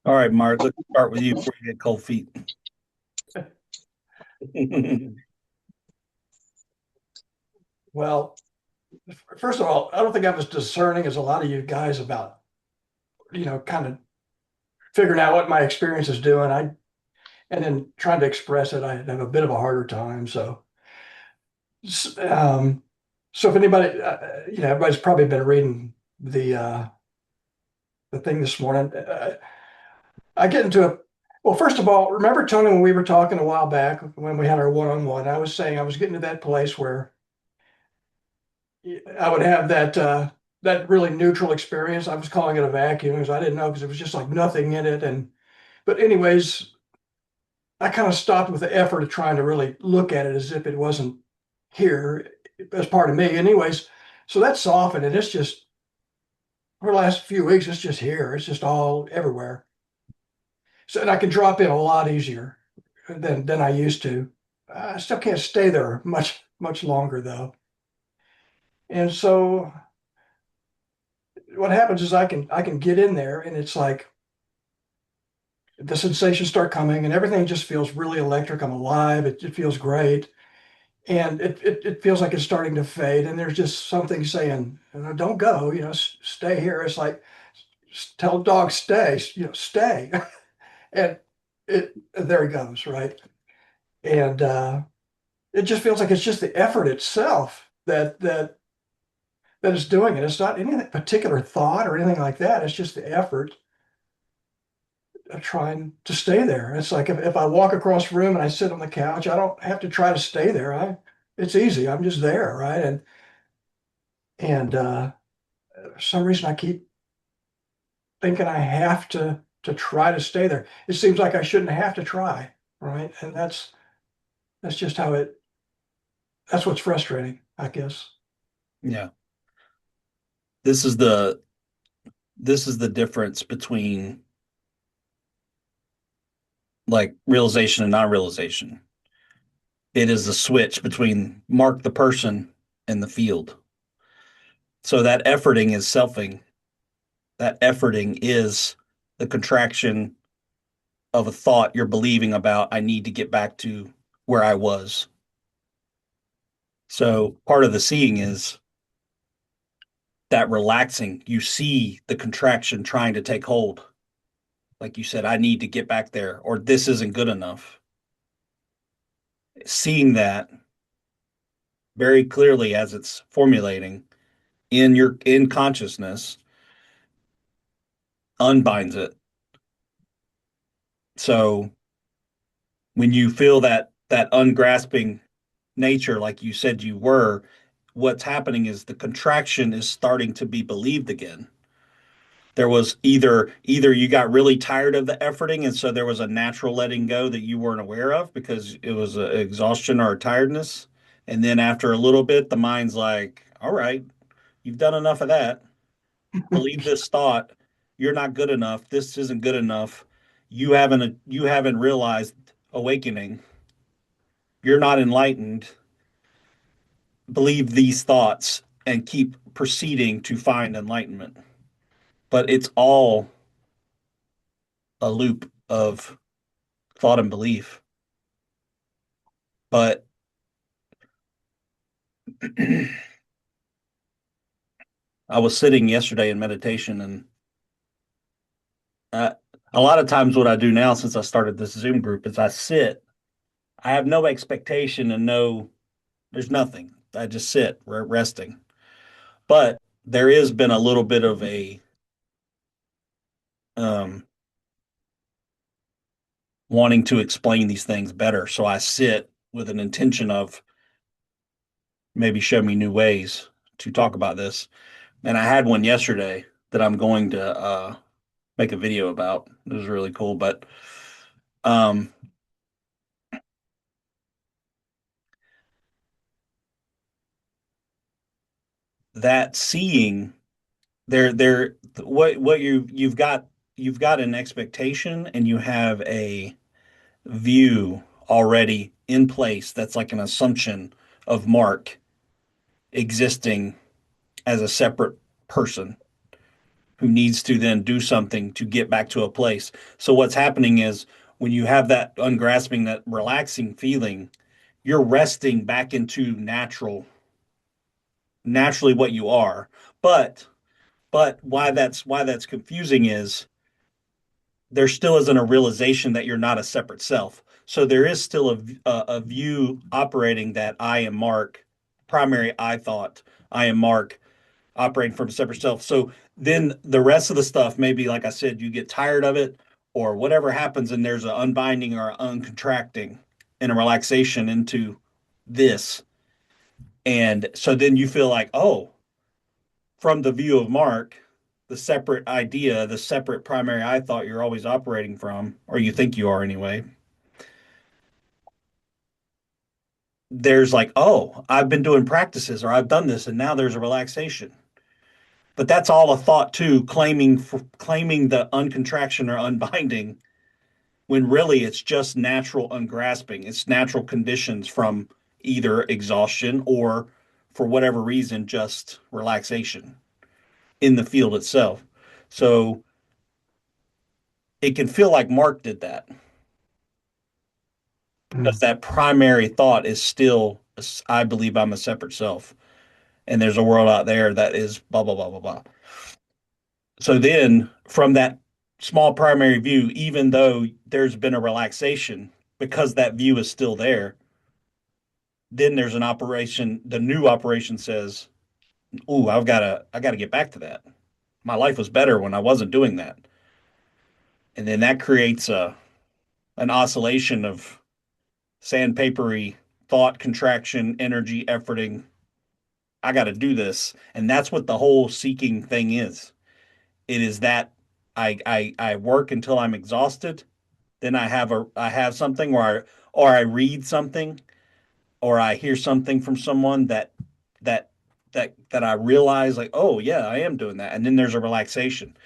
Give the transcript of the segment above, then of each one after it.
All right, Mark, let's start with you before you get cold feet. Well, first of all, I don't think I'm as discerning as a lot of you guys about, kind of figuring out what my experience is doing. And then trying to express it, I have a bit of a harder time. S- um, so if anybody, everybody's probably been reading the thing this morning. I get into a, well, first of all, remember Tony, when we were talking a while back when we had our one-on-one, I was saying I was getting to that place where I would have that really neutral experience. I was calling it a vacuum because I didn't know because it was just like nothing in it. But anyways, I kind of stopped with the effort of trying to really look at it as if it wasn't here as part of me. Anyways, so that's softened and it's just for the last few weeks, it's just here. It's just all everywhere. So and I can drop in a lot easier than I used to. I still can't stay there much longer though. And so what happens is I can get in there and it's like the sensations start coming and everything just feels really electric. I'm alive. It feels great. And it feels like it's starting to fade. And there's just something saying, don't go, stay here. It's like, tell the dog, stay, stay. And there he goes, right? And it just feels like it's just the effort itself that is doing it. It's not any particular thought or anything like that. It's just the effort of trying to stay there. It's like if I walk across the room and I sit on the couch, I don't have to try to stay there. It's easy. I'm just there, right? And for some reason I keep thinking I have to try to stay there. It seems like I shouldn't have to try, right? And that's just how it. That's what's frustrating, I guess. Yeah. This is the this is the difference between like realization and non-realization. It is the switch between Mark the person and the field. So that efforting is selfing. That efforting is the contraction of a thought you're believing about I need to get back to where I was. So part of the seeing is that relaxing. You see the contraction trying to take hold. Like you said, I need to get back there, or this isn't good enough. Seeing that very clearly as it's formulating in consciousness unbinds it. So when you feel that ungrasping nature, like you said you were, what's happening is the contraction is starting to be believed again. There was either you got really tired of the efforting, and so there was a natural letting go that you weren't aware of because it was a exhaustion or a tiredness. And then after a little bit, the mind's like, all right, you've done enough of that. Believe this thought. You're not good enough. This isn't good enough. You haven't realized awakening. You're not enlightened. Believe these thoughts and keep proceeding to find enlightenment. But it's all a loop of thought and belief. But I was sitting yesterday in meditation, and uh, a lot of times, what I do now since I started this Zoom group is I sit. I have no expectation and there's nothing. I just sit resting. But there has been a little bit of a um, wanting to explain these things better. So I sit with an intention of maybe show me new ways to talk about this. And I had one yesterday that I'm going to make a video about. It was really cool. But um, that seeing there what you've got an expectation and you have a view already in place that's like an assumption of Mark existing as a separate person who needs to then do something to get back to a place. So what's happening is when you have that ungrasping, that relaxing feeling, you're resting back into naturally what you are. But why that's confusing is there still isn't a realization that you're not a separate self. So there is still a view operating that I am Mark, primary I thought I am Mark, operating from a separate self. So then the rest of the stuff, maybe like I said, you get tired of it or whatever happens, and there's an unbinding or uncontracting and a relaxation into this. And so then you feel like, oh, from the view of Mark, the separate idea, the separate primary I thought you're always operating from, or you think you are anyway, there's like, oh, I've been doing practices or I've done this and now there's a relaxation. But that's all a thought too, claiming the uncontraction or unbinding when really it's just natural ungrasping. It's natural conditions from either exhaustion or for whatever reason, just relaxation in the field itself. So it can feel like Mark did that because Mm. that primary thought is still, I believe I'm a separate self. And there's a world out there that is blah, blah, blah, blah, blah. So then from that small primary view, even though there's been a relaxation, because that view is still there, then there's an operation. The new operation says, "Ooh, I gotta get back to that. My life was better when I wasn't doing that." And then that creates a an oscillation of sandpapery thought, contraction, energy, efforting. I got to do this, and that's what the whole seeking thing is. It is that I work until I'm exhausted. Then I have something or I read something or I hear something from someone that that I realize like, oh yeah, I am doing that. And then there's a relaxation.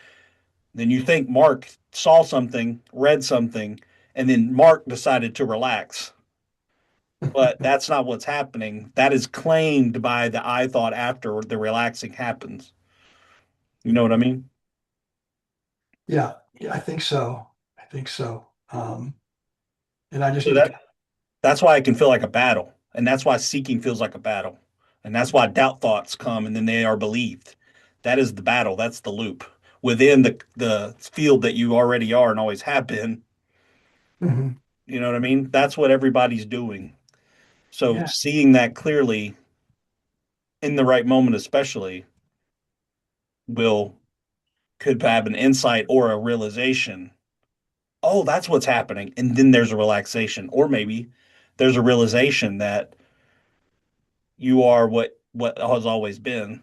Then you think Mark saw something, read something, and then Mark decided to relax. But that's not what's happening. That is claimed by the I thought after the relaxing happens. You know what I mean? Yeah, yeah, I think so. I think so. And I just So need to. that's why it can feel like a battle. And that's why seeking feels like a battle. And that's why doubt thoughts come and then they are believed. That is the battle. That's the loop. Within the field that you already are and always have been, Mhm. you know what I mean? That's what everybody's doing. So Yeah. seeing that clearly in the right moment, especially, will could have an insight or a realization. Oh, that's what's happening. And then there's a relaxation. Or maybe there's a realization that you are what has always been.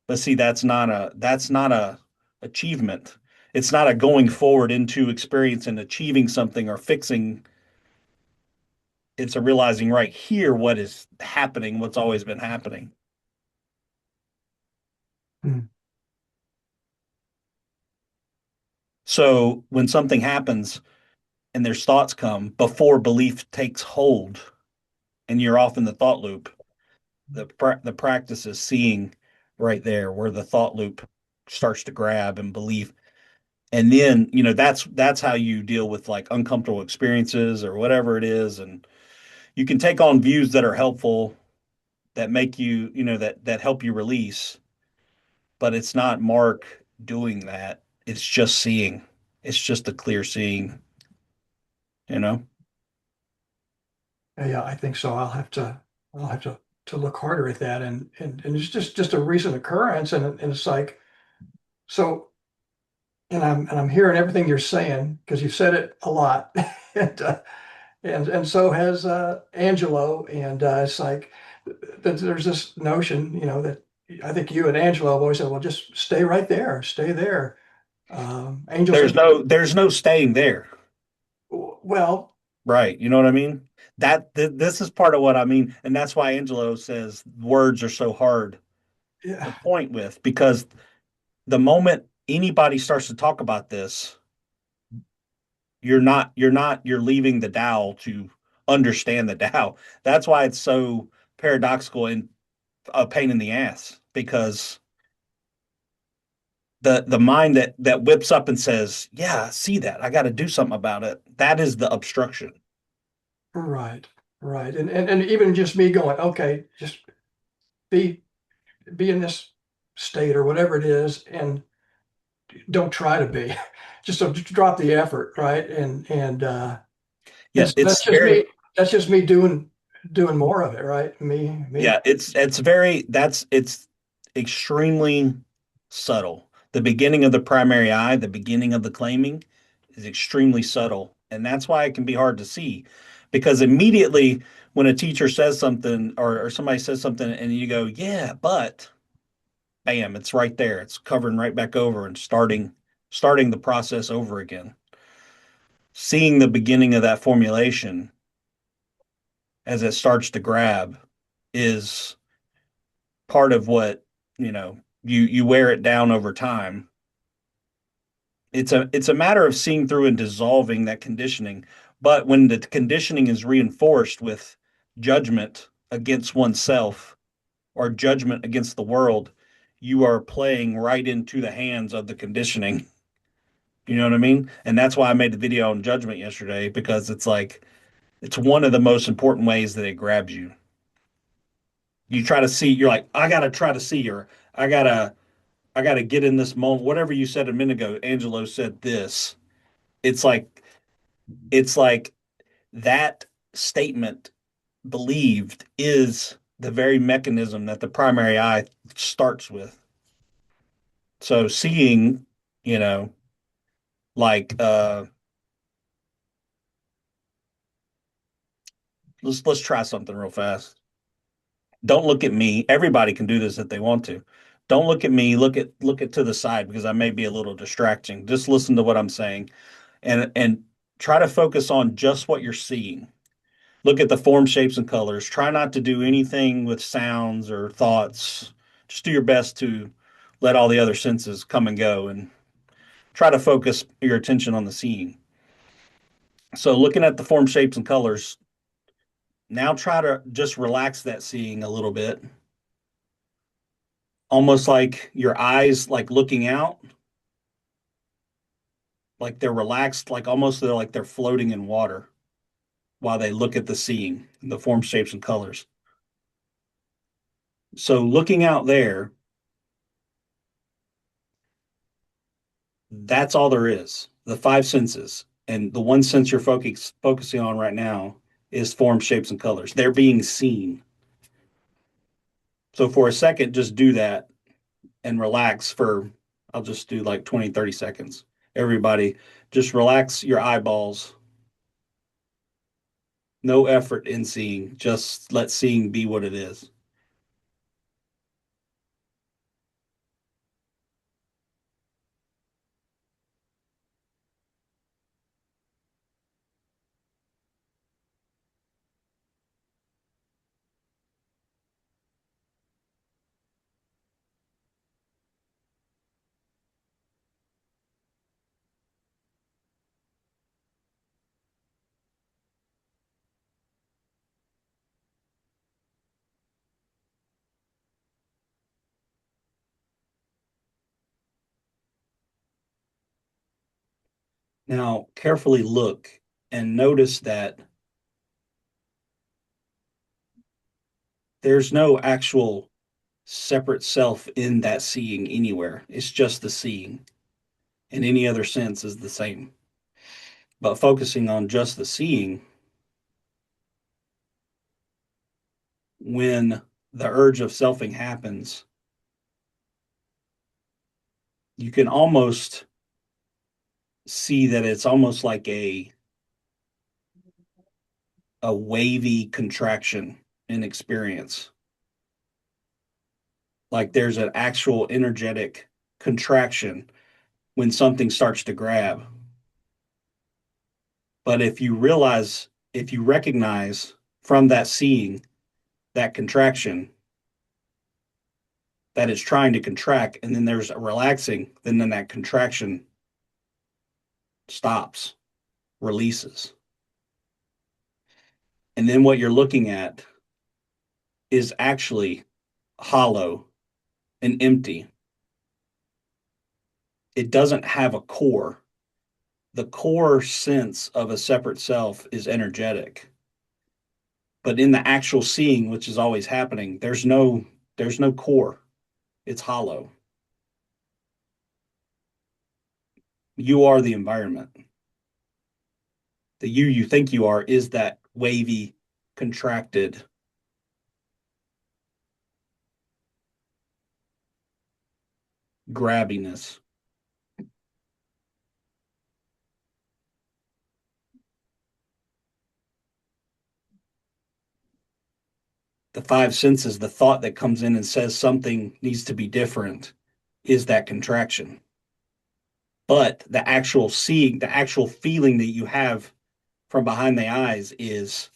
But see, that's not a achievement. It's not a going forward into experience and achieving something or fixing. It's a realizing right here what is happening, what's always been happening. Mm. So when something happens and there's thoughts come before belief takes hold and you're off in the thought loop, the practice is seeing right there where the thought loop starts to grab and belief. And then, that's how you deal with like uncomfortable experiences or whatever it is. And you can take on views that are helpful, that make you, that help you release, but it's not Mark doing that. It's just seeing. It's just a clear seeing, you know? Yeah, I think so. I'll have to look harder at that. And it's just a recent occurrence. And it's like, so, and I'm hearing everything you're saying because you've said it a lot. And so has Angelo. And it's like that there's this notion, that I think you and Angelo have always said, well, just stay right there, stay there. Angel There's said, no staying there. well, Right. You know what I mean? This is part of what I mean. And that's why Angelo says words are so hard to yeah, point with, because the moment anybody starts to talk about this, you're leaving the Tao to understand the Tao. That's why it's so paradoxical and a pain in the ass because the mind that whips up and says, "Yeah, I see that. I got to do something about it." That is the obstruction. Right, right. And even just me going, okay, just be be in this state or whatever it is, and don't try to be. Just drop the effort, right? And Yeah, so that's it's just very me. That's just me doing more of it, right? Me. yeah, it's extremely subtle. The beginning of the primary eye, the beginning of the claiming is extremely subtle, and that's why it can be hard to see because immediately when a teacher says something or somebody says something and you go, "Yeah, but," bam, it's right there. It's covering right back over and starting the process over again. Seeing the beginning of that formulation as it starts to grab is part of what, you wear it down over time. It's a matter of seeing through and dissolving that conditioning. But when the conditioning is reinforced with judgment against oneself or judgment against the world, you are playing right into the hands of the conditioning. You know what I mean? And that's why I made the video on judgment yesterday because it's like it's one of the most important ways that it grabs you. You try to see, you're like, I gotta try to see her. I gotta get in this moment. Whatever you said a minute ago, Angelo said this. It's like it's like that statement believed is the very mechanism that the primary eye starts with. So seeing, you know, like let's try something real fast. Don't look at me. Everybody can do this if they want to. Don't look at me. Look at to the side because I may be a little distracting. Just listen to what I'm saying and try to focus on just what you're seeing. Look at the form, shapes, and colors. Try not to do anything with sounds or thoughts. Just do your best to let all the other senses come and go and try to focus your attention on the seeing. So, looking at the form, shapes, and colors, now try to just relax that seeing a little bit, almost like your eyes like looking out, like they're relaxed, like almost they're floating in water while they look at the seeing, the form, shapes, and colors. So, looking out there, that's all there is. The five senses. And the one sense you're focusing on right now is form, shapes, and colors. They're being seen. So for a second, just do that and relax for, I'll just do like 20, 30 seconds. Everybody, just relax your eyeballs. No effort in seeing. Just let seeing be what it is. Now, carefully look and notice that there's no actual separate self in that seeing anywhere. It's just the seeing, and any other sense is the same. But focusing on just the seeing, when the urge of selfing happens, you can almost see that it's almost like a wavy contraction in experience. Like there's an actual energetic contraction when something starts to grab. But if you recognize from that seeing that contraction that it's trying to contract, and then there's a relaxing, then that contraction stops, releases. And then what you're looking at is actually hollow and empty. It doesn't have a core. The core sense of a separate self is energetic. But in the actual seeing, which is always happening, there's no core. It's hollow. You are the environment. The you think you are is that wavy, contracted grabbiness. The five senses, the thought that comes in and says something needs to be different is that contraction. But the actual seeing, the actual feeling that you have from behind the eyes is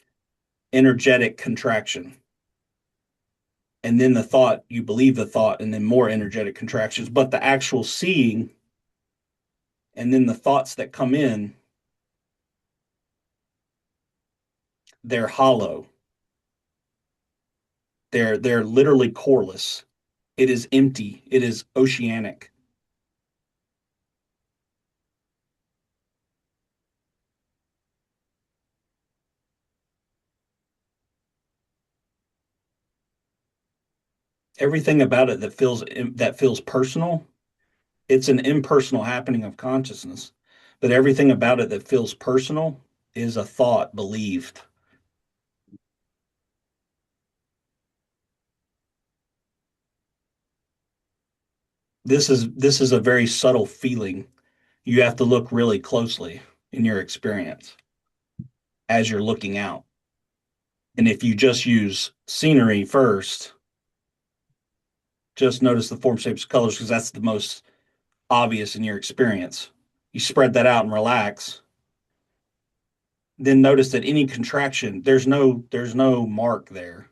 energetic contraction. And then the thought, you believe the thought, and then more energetic contractions. But the actual seeing and then the thoughts that come in, they're hollow. They're literally coreless. It is empty. It is oceanic. Everything about it that feels personal, it's an impersonal happening of consciousness. But everything about it that feels personal is a thought believed. This is a very subtle feeling. You have to look really closely in your experience as you're looking out. And if you just use scenery first, just notice the form, shapes, colors, because that's the most obvious in your experience. You spread that out and relax. Then notice that any contraction, there's no mark there.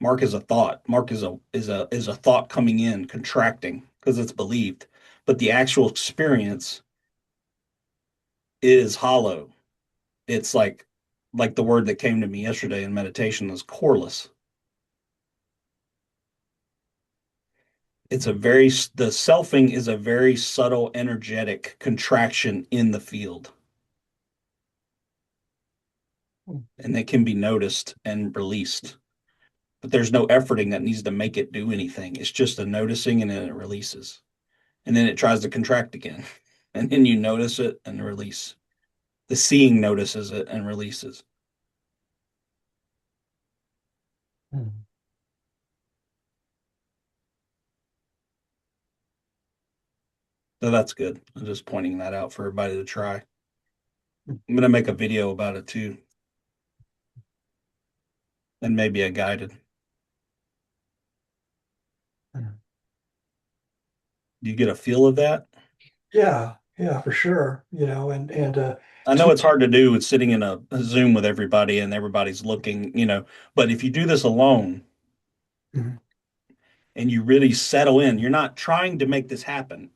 Mark is a thought. Mark is a thought coming in, contracting because it's believed. But the actual experience is hollow. It's like the word that came to me yesterday in meditation was coreless. The selfing is a very subtle energetic contraction in the field, and it can be noticed and released. But there's no efforting that needs to make it do anything. It's just a noticing and then it releases. And then it tries to contract again. And then you notice it and release. The seeing notices it and releases. Hmm. So that's good. I'm just pointing that out for everybody to try. I'm going to make a video about it too, and maybe a guided. Do you get a feel of that? Yeah, yeah, for sure. I know to it's hard to do with sitting in a Zoom with everybody and everybody's looking, but if you do this alone Mhm. and you really settle in, you're not trying to make this happen.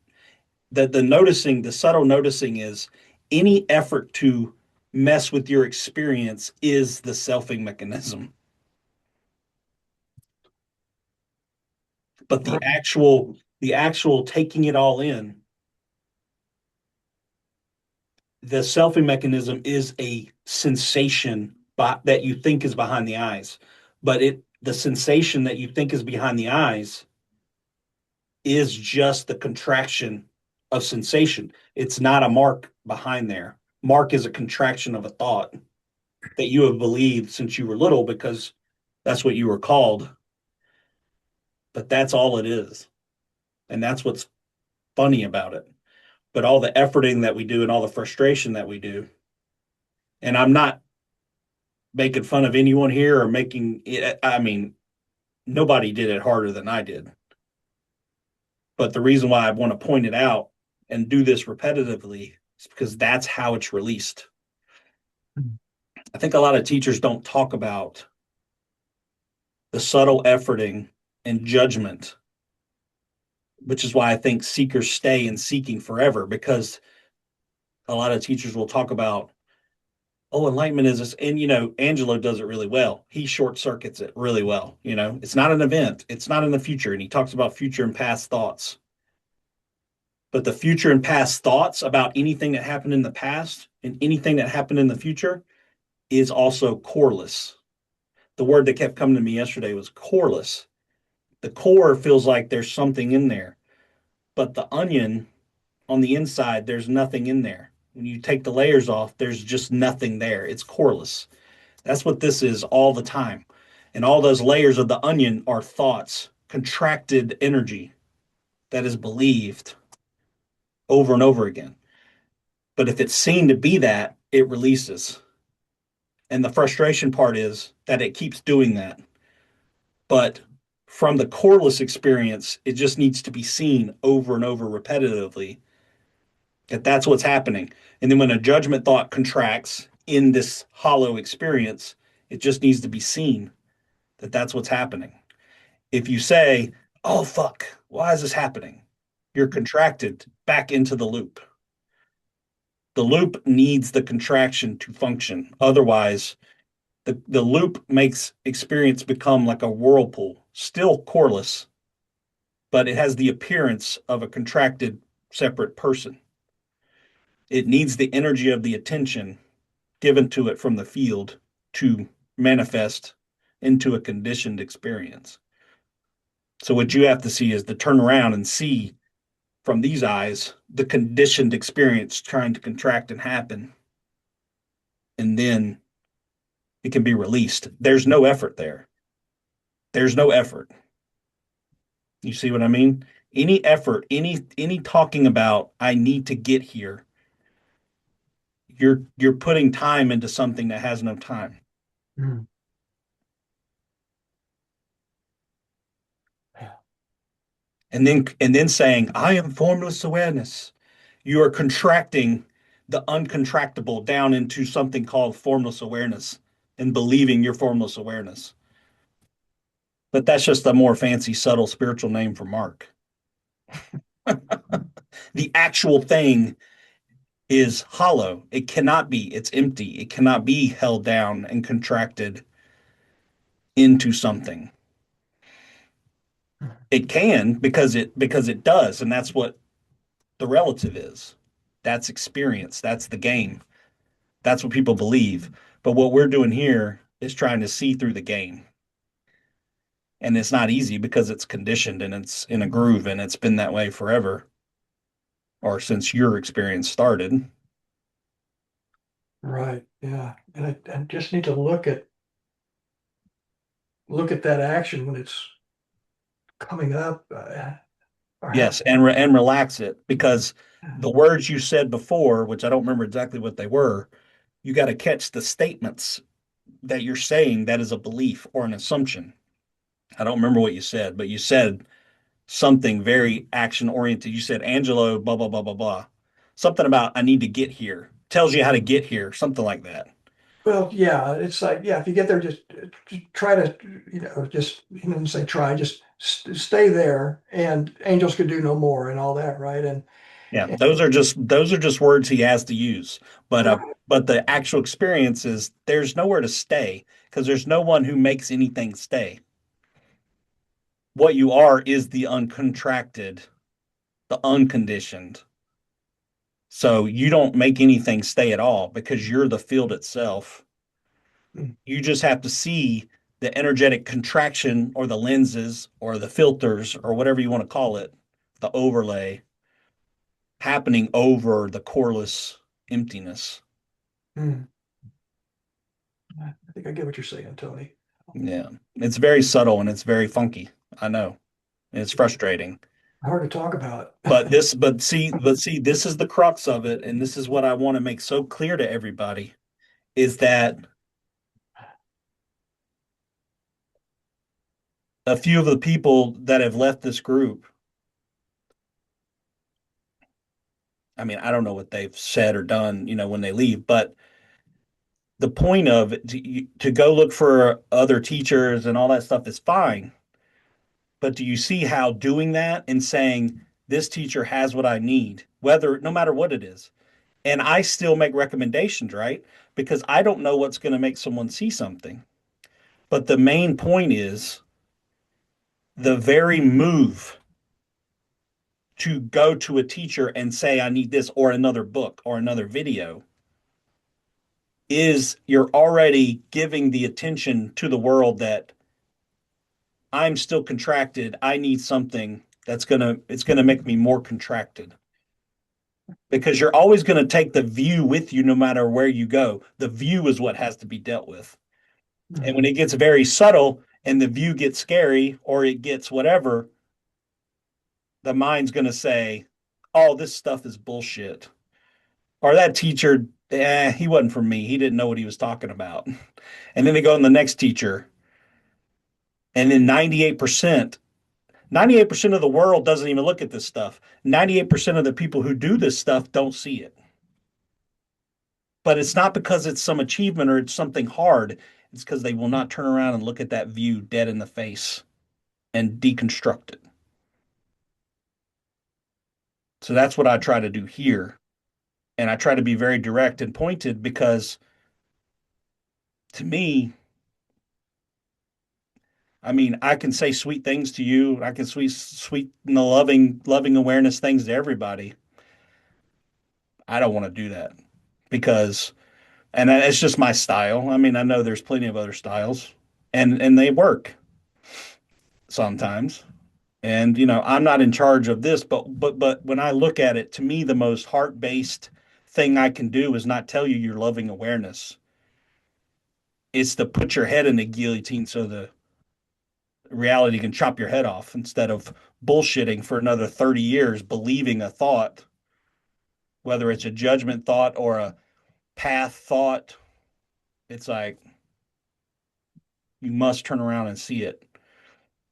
The noticing, the subtle noticing is any effort to mess with your experience is the selfing mechanism. But the Right. actual taking it all in, the selfing mechanism is a sensation that you think is behind the eyes. But the sensation that you think is behind the eyes is just the contraction of sensation. It's not a mark behind there. Mark is a contraction of a thought that you have believed since you were little because that's what you were called. But that's all it is. And that's what's funny about it. But all the efforting that we do and all the frustration that we do, and I'm not making fun of anyone here or making it, I mean, nobody did it harder than I did. But the reason why I want to point it out and do this repetitively is because that's how it's released. I think a lot of teachers don't talk about the subtle efforting and judgment, which is why I think seekers stay in seeking forever because a lot of teachers will talk about Oh, enlightenment is this, and Angelo does it really well. He short circuits it really well. It's not an event, it's not in the future, and he talks about future and past thoughts. But the future and past thoughts about anything that happened in the past and anything that happened in the future is also coreless. The word that kept coming to me yesterday was coreless. The core feels like there's something in there, but the onion on the inside, there's nothing in there. When you take the layers off, there's just nothing there. It's coreless. That's what this is all the time. And all those layers of the onion are thoughts, contracted energy that is believed over and over again. But if it's seen to be that, it releases. And the frustration part is that it keeps doing that. But from the coreless experience, it just needs to be seen over and over repetitively that that's what's happening. And then when a judgment thought contracts in this hollow experience, it just needs to be seen that that's what's happening. If you say, oh, fuck, why is this happening? You're contracted back into the loop. The loop needs the contraction to function. Otherwise, the loop makes experience become like a whirlpool, still coreless, but it has the appearance of a contracted separate person. It needs the energy of the attention given to it from the field to manifest into a conditioned experience. So what you have to see is to turn around and see from these eyes the conditioned experience trying to contract and happen, and then it can be released. There's no effort there. There's no effort. You see what I mean? Any effort, any talking about I need to get here, you're putting time into something that has no time. Mm. Yeah. And then saying, I am formless awareness. You are contracting the uncontractable down into something called formless awareness and believing you're formless awareness. But that's just a more fancy, subtle spiritual name for Mark. The actual thing is hollow. It cannot be, it's empty. It cannot be held down and contracted into something. It can because it does, and that's what the relative is. That's experience. That's the game. That's what people believe. But what we're doing here is trying to see through the game. And it's not easy because it's conditioned and it's in a groove and it's been that way forever or since your experience started. Right. Yeah. And I just need to look at that action when it's coming up, or Yes, happening. and relax it because the words you said before, which I don't remember exactly what they were, you got to catch the statements that you're saying that is a belief or an assumption. I don't remember what you said, but you said something very action oriented. You said Angelo, blah, blah, blah, blah, blah. Something about I need to get here. Tells you how to get here, something like that. Well, yeah, it's like, yeah, if you get there, just try to, just, say try, just stay there, and angels could do no more and all that, right? Yeah, And those are just words he has to use. But uh right. but the actual experience is there's nowhere to stay because there's no one who makes anything stay. What you are is the uncontracted, the unconditioned. So you don't make anything stay at all because you're the field itself. Mm, You just have to see the energetic contraction or the lenses or the filters or whatever you want to call it, the overlay happening over the coreless emptiness. mm. I think I get what you're saying, Tony. Yeah. It's very subtle and it's very funky. I know. It's frustrating. Hard to talk about. But see, this is the crux of it, and this is what I want to make so clear to everybody is that a few of the people that have left this group, I mean, I don't know what they've said or done, when they leave, but the point of it, to go look for other teachers and all that stuff is fine. But do you see how doing that and saying, this teacher has what I need, whether no matter what it is, And I still make recommendations, right? Because I don't know what's going to make someone see something. But the main point is the very move to go to a teacher and say, I need this or another book or another video is you're already giving the attention to the world that I'm still contracted. I need something it's going to make me more contracted because you're always going to take the view with you no matter where you go. The view is what has to be dealt with. And when Mhm. it gets very subtle and the view gets scary or it gets whatever, the mind's going to say, oh, this stuff is bullshit. Or that teacher, he wasn't for me. He didn't know what he was talking about. And then they go on the next teacher. And then 98% of the world doesn't even look at this stuff. 98% of the people who do this stuff don't see it. But it's not because it's some achievement or it's something hard. It's because they will not turn around and look at that view dead in the face and deconstruct it. So that's what I try to do here. And I try to be very direct and pointed because to me, I mean, I can say sweet things to you. I can sweet, loving awareness things to everybody. I don't want to do that because, and it's just my style. I mean, I know there's plenty of other styles, and they work sometimes. And I'm not in charge of this, but when I look at it, to me, the most heart-based thing I can do is not tell you you're loving awareness. It's to put your head in the guillotine so the reality can chop your head off instead of bullshitting for another 30 years, believing a thought, whether it's a judgment thought or a path thought. It's like you must turn around and see it.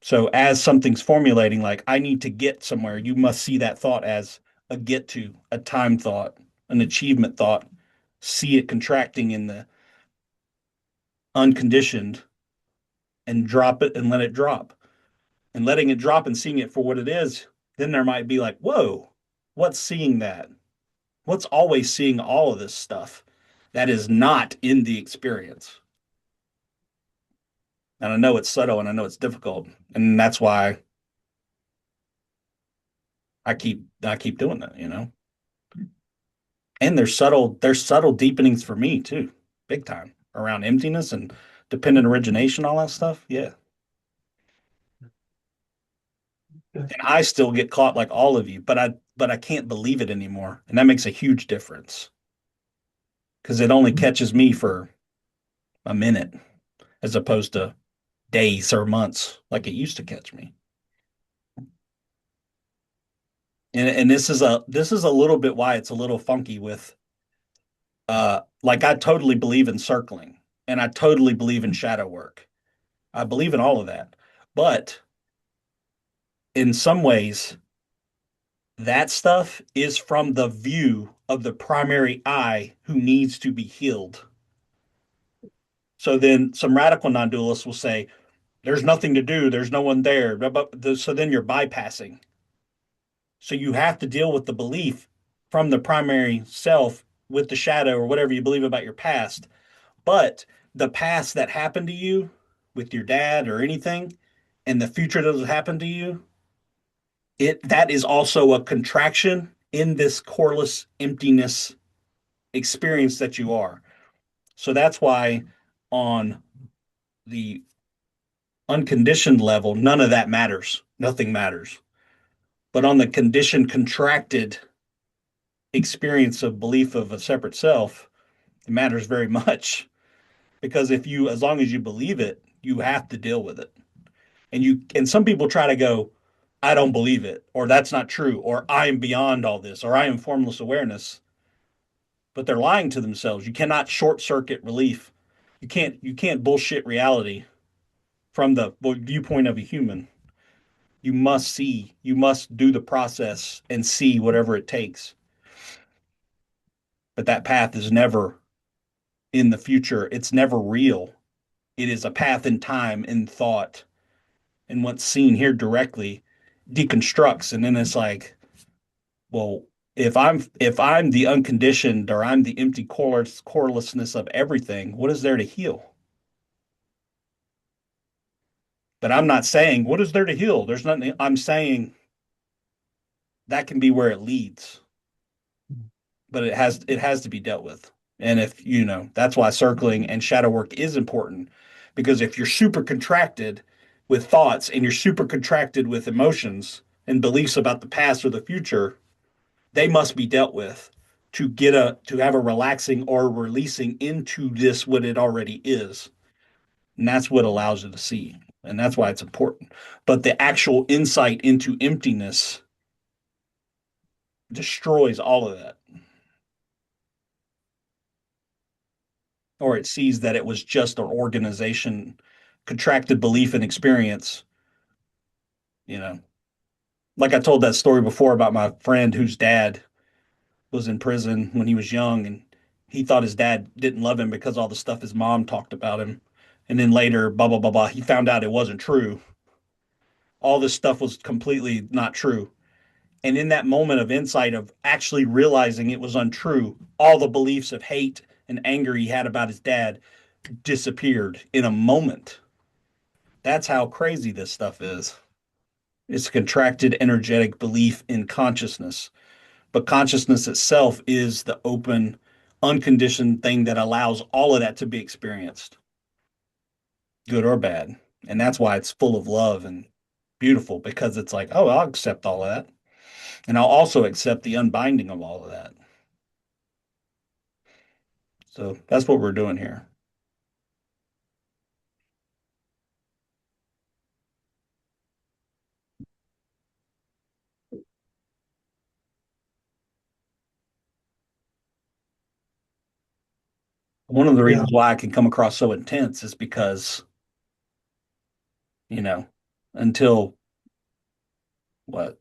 So, as something's formulating, like I need to get somewhere, you must see that thought as a get to, a time thought, an achievement thought. See it contracting in the unconditioned and drop it and let it drop. And letting it drop and seeing it for what it is, then there might be like, whoa, what's seeing that? What's always seeing all of this stuff that is not in the experience? And I know it's subtle and I know it's difficult. And that's why I keep doing that. And there's subtle deepenings for me too, big time around emptiness and dependent origination, all that stuff. Yeah. And I still get caught like all of you, but I can't believe it anymore. And that makes a huge difference because it only catches me for a minute as opposed to days or months like it used to catch me. And this is a little bit why it's a little funky with like I totally believe in circling and I totally believe in shadow work. I believe in all of that. But in some ways, that stuff is from the view of the primary I who needs to be healed. So then some radical non-dualists will say, there's nothing to do, there's no one there. So then you're bypassing. So you have to deal with the belief from the primary self with the shadow or whatever you believe about your past. But the past that happened to you with your dad or anything, and the future that will happen to you, that is also a contraction in this coreless emptiness experience that you are. So that's why on the unconditioned level, none of that matters. Nothing matters. But on the conditioned, contracted experience of belief of a separate self, it matters very much because as long as you believe it, you have to deal with it. And some people try to go, I don't believe it, or that's not true, or I am beyond all this, or I am formless awareness. But they're lying to themselves. You cannot short circuit relief. You can't bullshit reality from the viewpoint of a human. You must do the process and see whatever it takes. But that path is never in the future. It's never real. It is a path in time, in thought. And what's seen here directly deconstructs. And then it's like, well, If I'm the unconditioned or I'm the empty corelessness of everything, what is there to heal? But I'm not saying what is there to heal. There's nothing. I'm saying that can be where it leads, but it has to be dealt with. And if that's why circling and shadow work is important, because if you're super contracted with thoughts and you're super contracted with emotions and beliefs about the past or the future, they must be dealt with to have a relaxing or releasing into this what it already is. And that's what allows you to see. And that's why it's important. But the actual insight into emptiness destroys all of that. Or it sees that it was just an organization, contracted belief and experience, you know. Like I told that story before about my friend whose dad was in prison when he was young, and he thought his dad didn't love him because all the stuff his mom talked about him. And then later, blah, blah, blah, blah, he found out it wasn't true. All this stuff was completely not true. And in that moment of insight of actually realizing it was untrue, all the beliefs of hate and anger he had about his dad disappeared in a moment. That's how crazy this stuff is. It's a contracted energetic belief in consciousness. But consciousness itself is the open, unconditioned thing that allows all of that to be experienced, good or bad. And that's why it's full of love and beautiful, because it's like, oh, I'll accept all of that. And I'll also accept the unbinding of all of that. So that's what we're doing here. One of the Yeah. reasons why I can come across so intense is because, you know, until what,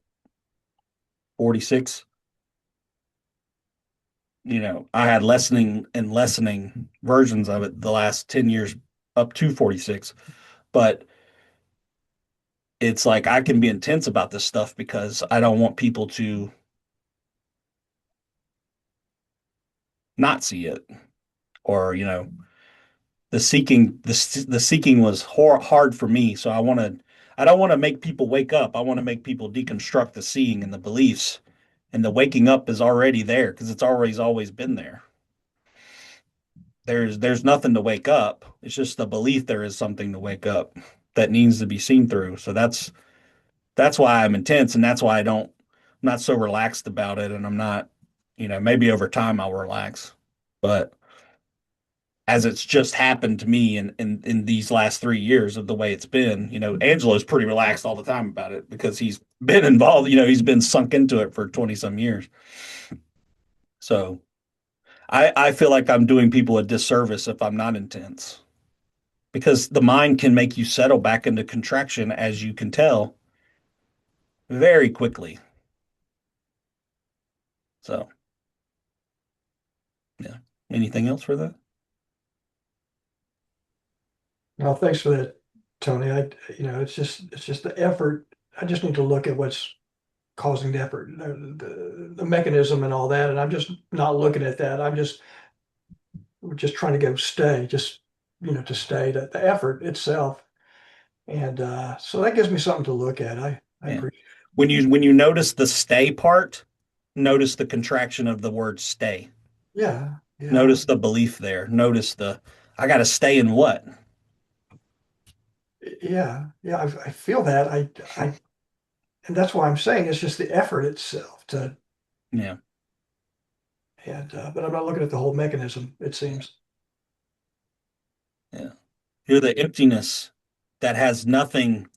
46, I had lessening and lessening versions of it the last 10 years up to 46. But it's like I can be intense about this stuff because I don't want people to not see it, or the seeking was hard for me. So I don't want to make people wake up. I want to make people deconstruct the seeing and the beliefs, and the waking up is already there because it's always been there. There's nothing to wake up. It's just the belief there is something to wake up that needs to be seen through. So that's why I'm intense, and that's why I'm not so relaxed about it. And I'm not, maybe over time I'll relax, but as it's just happened to me in these last 3 years of the way it's been, Angelo's pretty relaxed all the time about it because he's been involved, he's been sunk into it for 20 some years. So I feel like I'm doing people a disservice if I'm not intense, because the mind can make you settle back into contraction, as you can tell, very quickly. So, yeah. Anything else for that? Well, thanks for that, Tony. It's just the effort. I just need to look at what's causing the effort, the mechanism and all that. And I'm just not looking at that. We're just trying to go stay, just, to stay, the effort itself. And so that gives me something to look at. I Yeah. appreciate When you notice the stay part, notice the contraction of the word stay. it. Yeah. Yeah. Notice the belief there. Notice I got to stay in what? Yeah. Yeah. I feel that. And that's why I'm saying it's just the effort itself Yeah. but I'm not looking at the whole mechanism, it seems. Yeah. You're the emptiness that has nothing.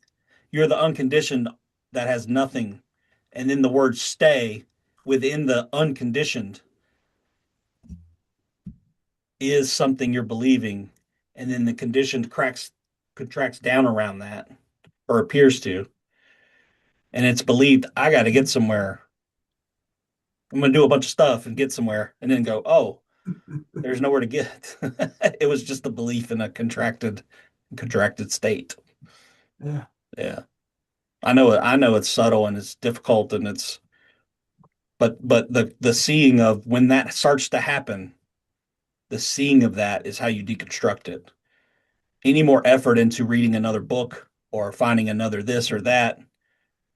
You're the unconditioned that has nothing. And then the word stay within the unconditioned is something you're believing. And then the conditioned contracts down around that, or appears to. And it's believed, I got to get somewhere. I'm going to do a bunch of stuff and get somewhere, and then go, oh, there's nowhere to get. It was just a belief in a contracted state. Yeah. Yeah. I know it's subtle and it's difficult, and it's But the seeing of when that starts to happen, the seeing of that is how you deconstruct it. Any more effort into reading another book or finding another this or that,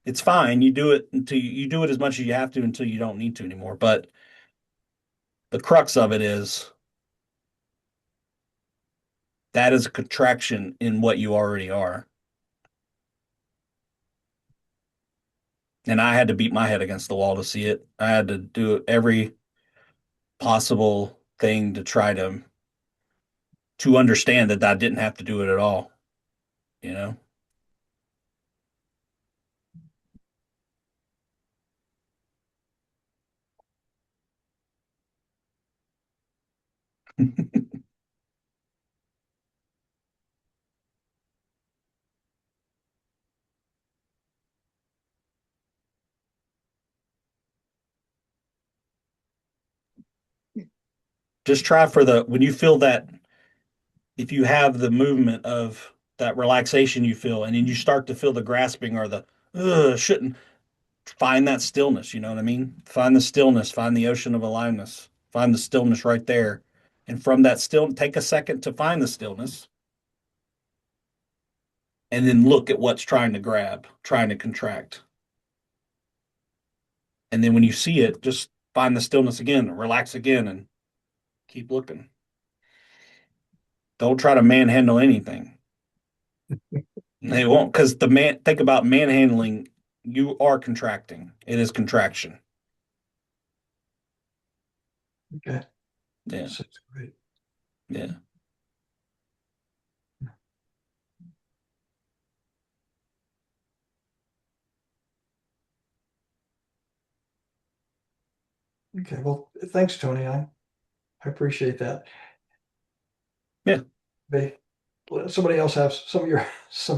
it's fine. You do it until you do it as much as you have to until you don't need to anymore. But the crux of it is that is a contraction in what you already are. And I had to beat my head against the wall to see it. I had to do every possible thing to try to understand that I didn't have to do it at all, you know? Just try for the when you feel that if you have the movement of that relaxation you feel, and then you start to feel the grasping or the shouldn't find that stillness. You know what I mean? Find the stillness, find the ocean of aliveness, find the stillness right there. And from that still, take a second to find the stillness and then look at what's trying to grab, trying to contract. And then when you see it, just find the stillness again, relax again, and keep looking. Don't try to manhandle anything. They won't, because the man, think about manhandling, you are contracting. It is contraction. Okay. Yeah. Sounds great. Yeah. Okay. Well, thanks, Tony. I appreciate that. Yeah. May let somebody else have some of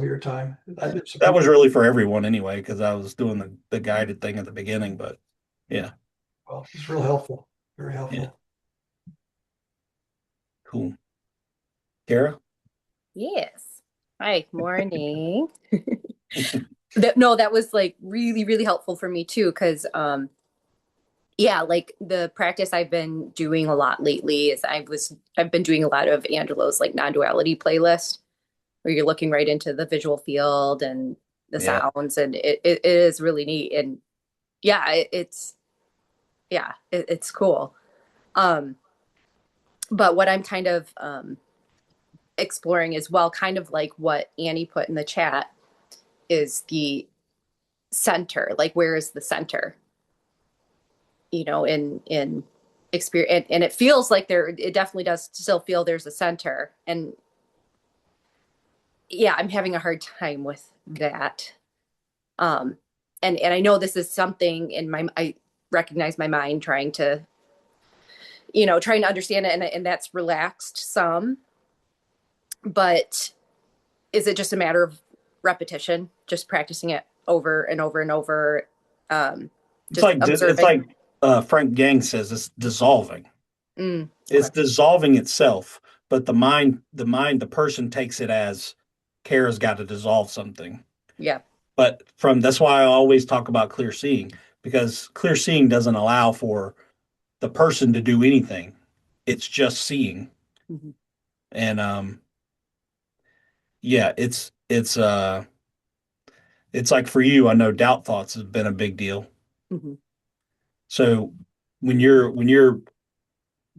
your time. I did some That people. was really for everyone anyway, because I was doing the guided thing at the beginning. But yeah. Well, it's real helpful. Very Yeah. helpful. Cool. Kara? Yes. Hi, morning. No, that was like really, really helpful for me too, because yeah, like the practice I've been doing a lot lately is I've been doing a lot of Angelo's like non-duality playlist where you're looking right into the visual field and the Yeah. sounds, and it is really neat. And yeah, it's cool. Um, but what I'm kind of exploring as well, kind of like what Annie put in the chat, is the center. Like, where is the center? In experience, and it feels like there. It definitely does still feel there's a center, and yeah, I'm having a hard time with that. Um, and I know this is something in my. I recognize my mind trying to, trying to understand it, and that's relaxed some. But is it just a matter of repetition, just practicing it over and over and over, um, just It's observing? like Frank Gang says, it's dissolving. Okay. It's dissolving itself, but the person takes it as Kara's got to dissolve something. Yeah. But from that's why I always talk about clear seeing, because clear seeing doesn't allow for the person to do anything. It's just seeing. Mm-hmm. And yeah, it's like for you, I know doubt thoughts has been a big deal. Mm-hmm. So when you're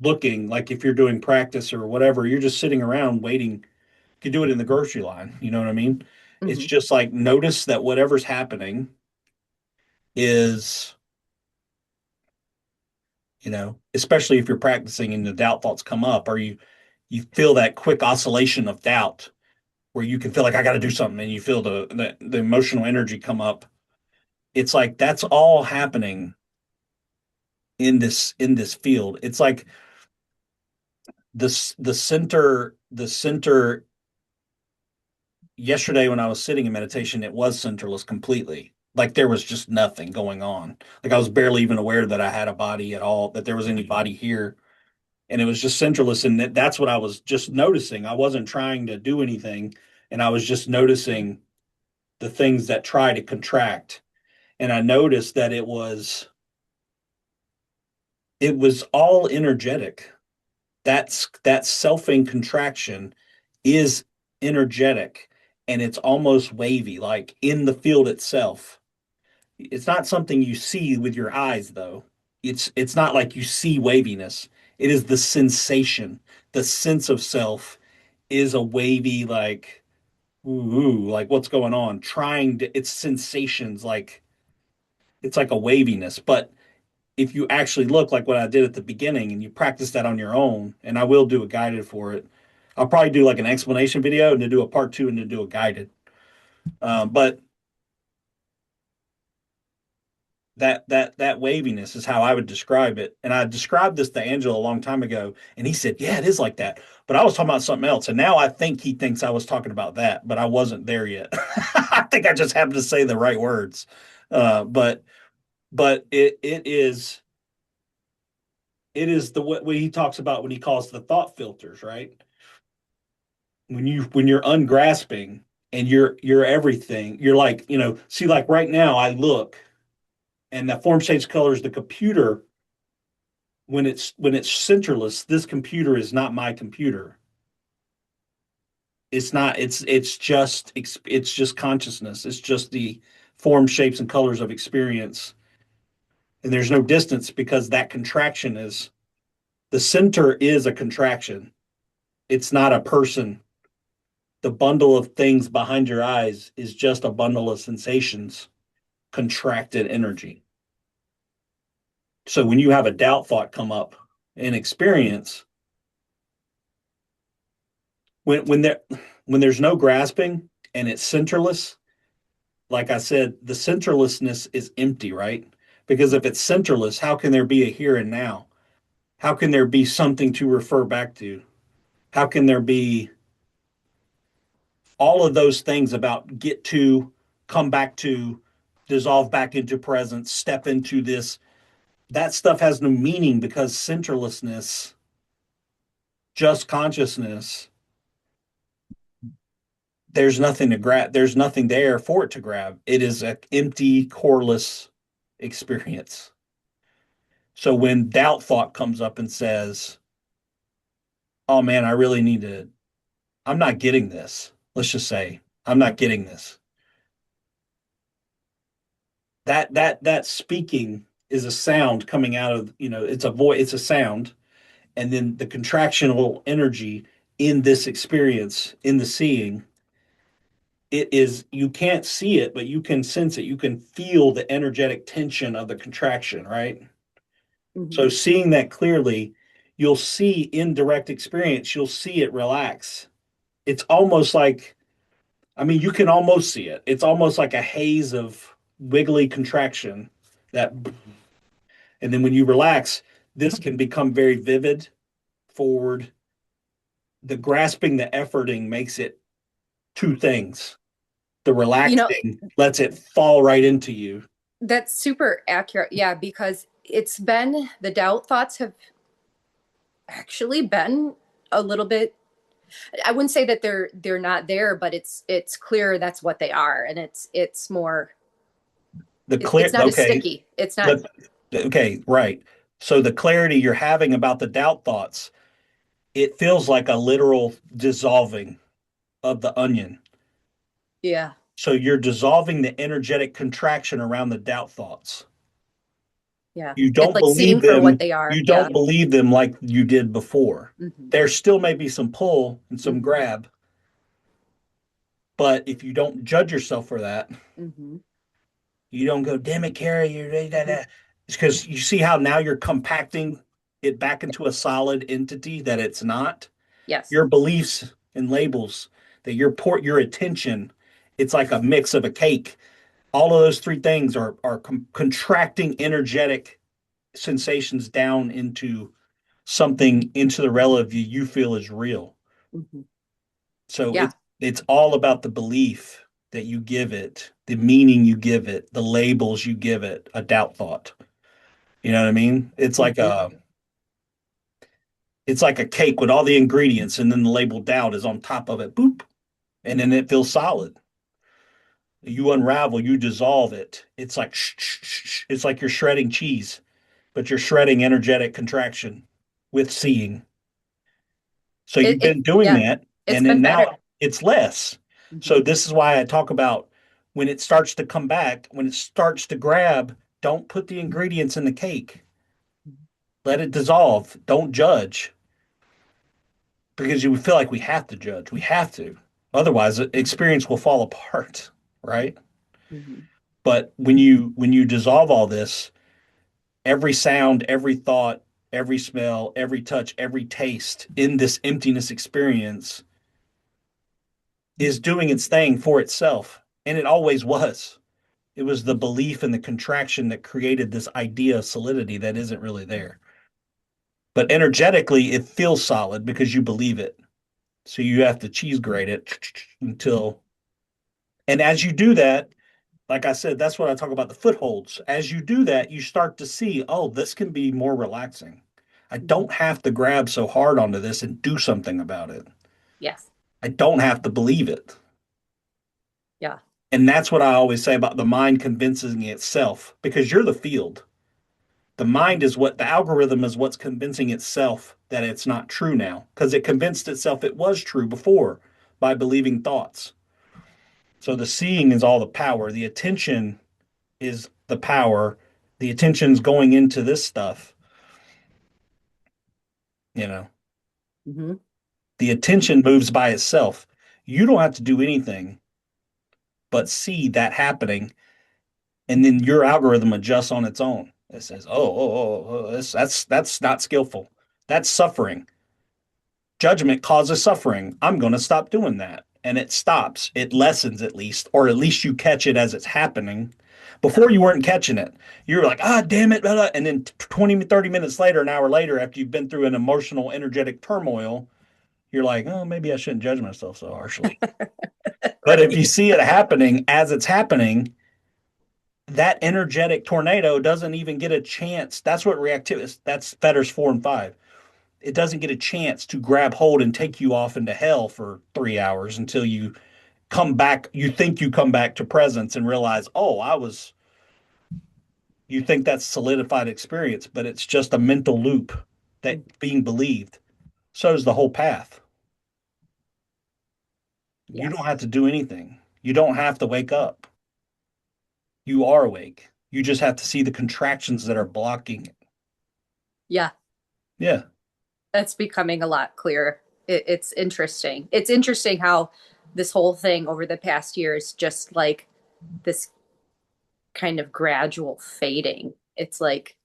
looking, like if you're doing practice or whatever, you're just sitting around waiting. You could do it in the grocery line. You know what I mean? It's Mm-hmm. just like notice that whatever's happening is, especially if you're practicing and the doubt thoughts come up, or you feel that quick oscillation of doubt where you can feel like I got to do something, and you feel the emotional energy come up. It's like that's all happening in this field. It's like the center yesterday when I was sitting in meditation, it was centerless completely. Like there was just nothing going on. Like I was barely even aware that I had a body at all, that there was any body here. And it was just centerless. And that's what I was just noticing. I wasn't trying to do anything. And I was just noticing the things that try to contract. And I noticed that it was it was all energetic. That selfing contraction is energetic and it's almost wavy, like in the field itself. It's not something you see with your eyes, though. It's not like you see waviness. It is the sensation. The sense of self is a wavy, like, ooh, like what's going on? Trying to, it's sensations, like it's like a waviness. But if you actually look like what I did at the beginning and you practice that on your own, and I will do a guided for it, I'll probably do like an explanation video and to do a part two and to do a guided. But that waviness is how I would describe it. And I described this to Angela a long time ago, and he said, "Yeah, it is like that." But I was talking about something else, and now I think he thinks I was talking about that, but I wasn't there yet. I think I just happened to say the right words. But it is the way he talks about when he calls the thought filters, right? When you're ungrasping and you're everything, you're like, see, like right now I look and the form shapes colors the computer when it's centerless, this computer is not my computer. It's not. It's just consciousness. It's just the form, shapes, and colors of experience. And there's no distance because that contraction is the center is a contraction. It's not a person. The bundle of things behind your eyes is just a bundle of sensations, contracted energy. So when you have a doubt thought come up in experience, when when there when there's no grasping and it's centerless, like I said, the centerlessness is empty, right? Because if it's centerless, how can there be a here and now? How can there be something to refer back to? How can there be all of those things about get to, come back to, dissolve back into presence, step into this? That stuff has no meaning because centerlessness, just consciousness, there's nothing to grab. There's nothing there for it to grab. It is an empty, coreless experience. So when doubt thought comes up and says, "Oh man, I really need to, I'm not getting this." Let's just say, "I'm not getting this." That speaking is a sound coming out of, it's a voice, it's a sound, and then the contractional energy in this experience, in the seeing, it is, you can't see it, but you can sense it. You can feel the energetic tension of the contraction, right? Mhm. So seeing that clearly, you'll see in direct experience, you'll see it relax. It's almost like, I mean, you can almost see it. It's almost like a haze of wiggly contraction that, and then when you relax, this can become very vivid, forward. The grasping, the efforting makes it two things. The You know, relaxing lets it fall right into you. that's super accurate. Yeah, because it's been the doubt thoughts have actually been a little bit, I wouldn't say that they're not there, but it's clear that's what they are, and it's more, The it's clear, not as okay, sticky. It's not. the, okay, right. So the clarity you're having about the doubt thoughts, it feels like a literal dissolving of the onion. Yeah. So you're dissolving the energetic contraction around the doubt thoughts. Yeah. You It's don't like seeing believe for what them. they are. You Yeah. don't believe them like you did before. Hmm. There still may be some pull and some Hmm. grab, but if you don't judge yourself for that, Hmm. you don't go, "Damn it, Carrie, you're da, da, Hmm. da." It's because you see how now you're compacting it back into a solid entity that it's not. Yes. Your beliefs and labels, that your attention, it's like a mix of a cake. All of those three things are contracting energetic sensations down into something, into the relative you feel is real. Hmm. So Yeah. it's all about the belief that you give it, the meaning you give it, the labels you give it, a doubt thought. You know what I mean? Hmm. It's like a cake with all the ingredients and then the label doubt is on top of it. Boop. And then it feels solid. You unravel, you dissolve it. It's like it's like you're shredding cheese. but you're shredding energetic contraction with seeing. So you've been doing Yeah, that, it's and then been better. now it's less. So Mhm. this is why I talk about when it starts to come back, when it starts to grab, don't put the ingredients in the cake. Let it dissolve. Don't judge because you feel like we have to judge. We have to. Otherwise, the experience will fall apart, right? Mhm. But when you dissolve all this, every sound, every thought, every smell, every touch, every taste in this emptiness experience is doing its thing for itself. And it always was. It was the belief and the contraction that created this idea of solidity that isn't really there. But energetically, it feels solid because you believe it. So you have to cheese grate it until, and as you do that, like I said, that's what I talk about the footholds. As you do that, you start to see, oh, this can be more relaxing. I Mhm. don't have to grab so hard onto this and do something about it. Yes. I don't have to believe it. Yeah. And that's what I always say about the mind convincing itself because you're the field. The mind is what the algorithm is what's convincing itself that it's not true now because it convinced itself it was true before by believing thoughts. So the seeing is all the power. The attention is the power. The attention's going into this stuff, you know. Hmm. The attention moves by itself. You don't have to do anything but see that happening, and then your algorithm adjusts on its own. It says, that's not skillful. That's suffering. Judgment causes suffering. I'm going to stop doing that. And it stops. It lessens at least, or at least you catch it as it's happening. Yeah. Before you weren't catching it. You were like, ah, damn it. Blah, blah. And then 20, 30 minutes later, an hour later, after you've been through an emotional, energetic turmoil, you're like, oh, maybe I shouldn't judge myself so harshly. But if you Right. see it happening as it's happening, that energetic tornado doesn't even get a chance. That's what reactivity is. That's Fetter's 4 and 5. It doesn't get a chance to grab hold and take you off into hell for 3 hours until you come back. You think you come back to presence and realize, oh, you think that's solidified experience, but it's just a mental loop that being believed. So is the whole path. You don't Yes. have to do anything. You don't have to wake up. You are awake. You just have to see the contractions that are blocking it. Yeah. Yeah. That's becoming a lot clearer. It's interesting. It's interesting how this whole thing over the past year is just like this kind of gradual fading. It's like,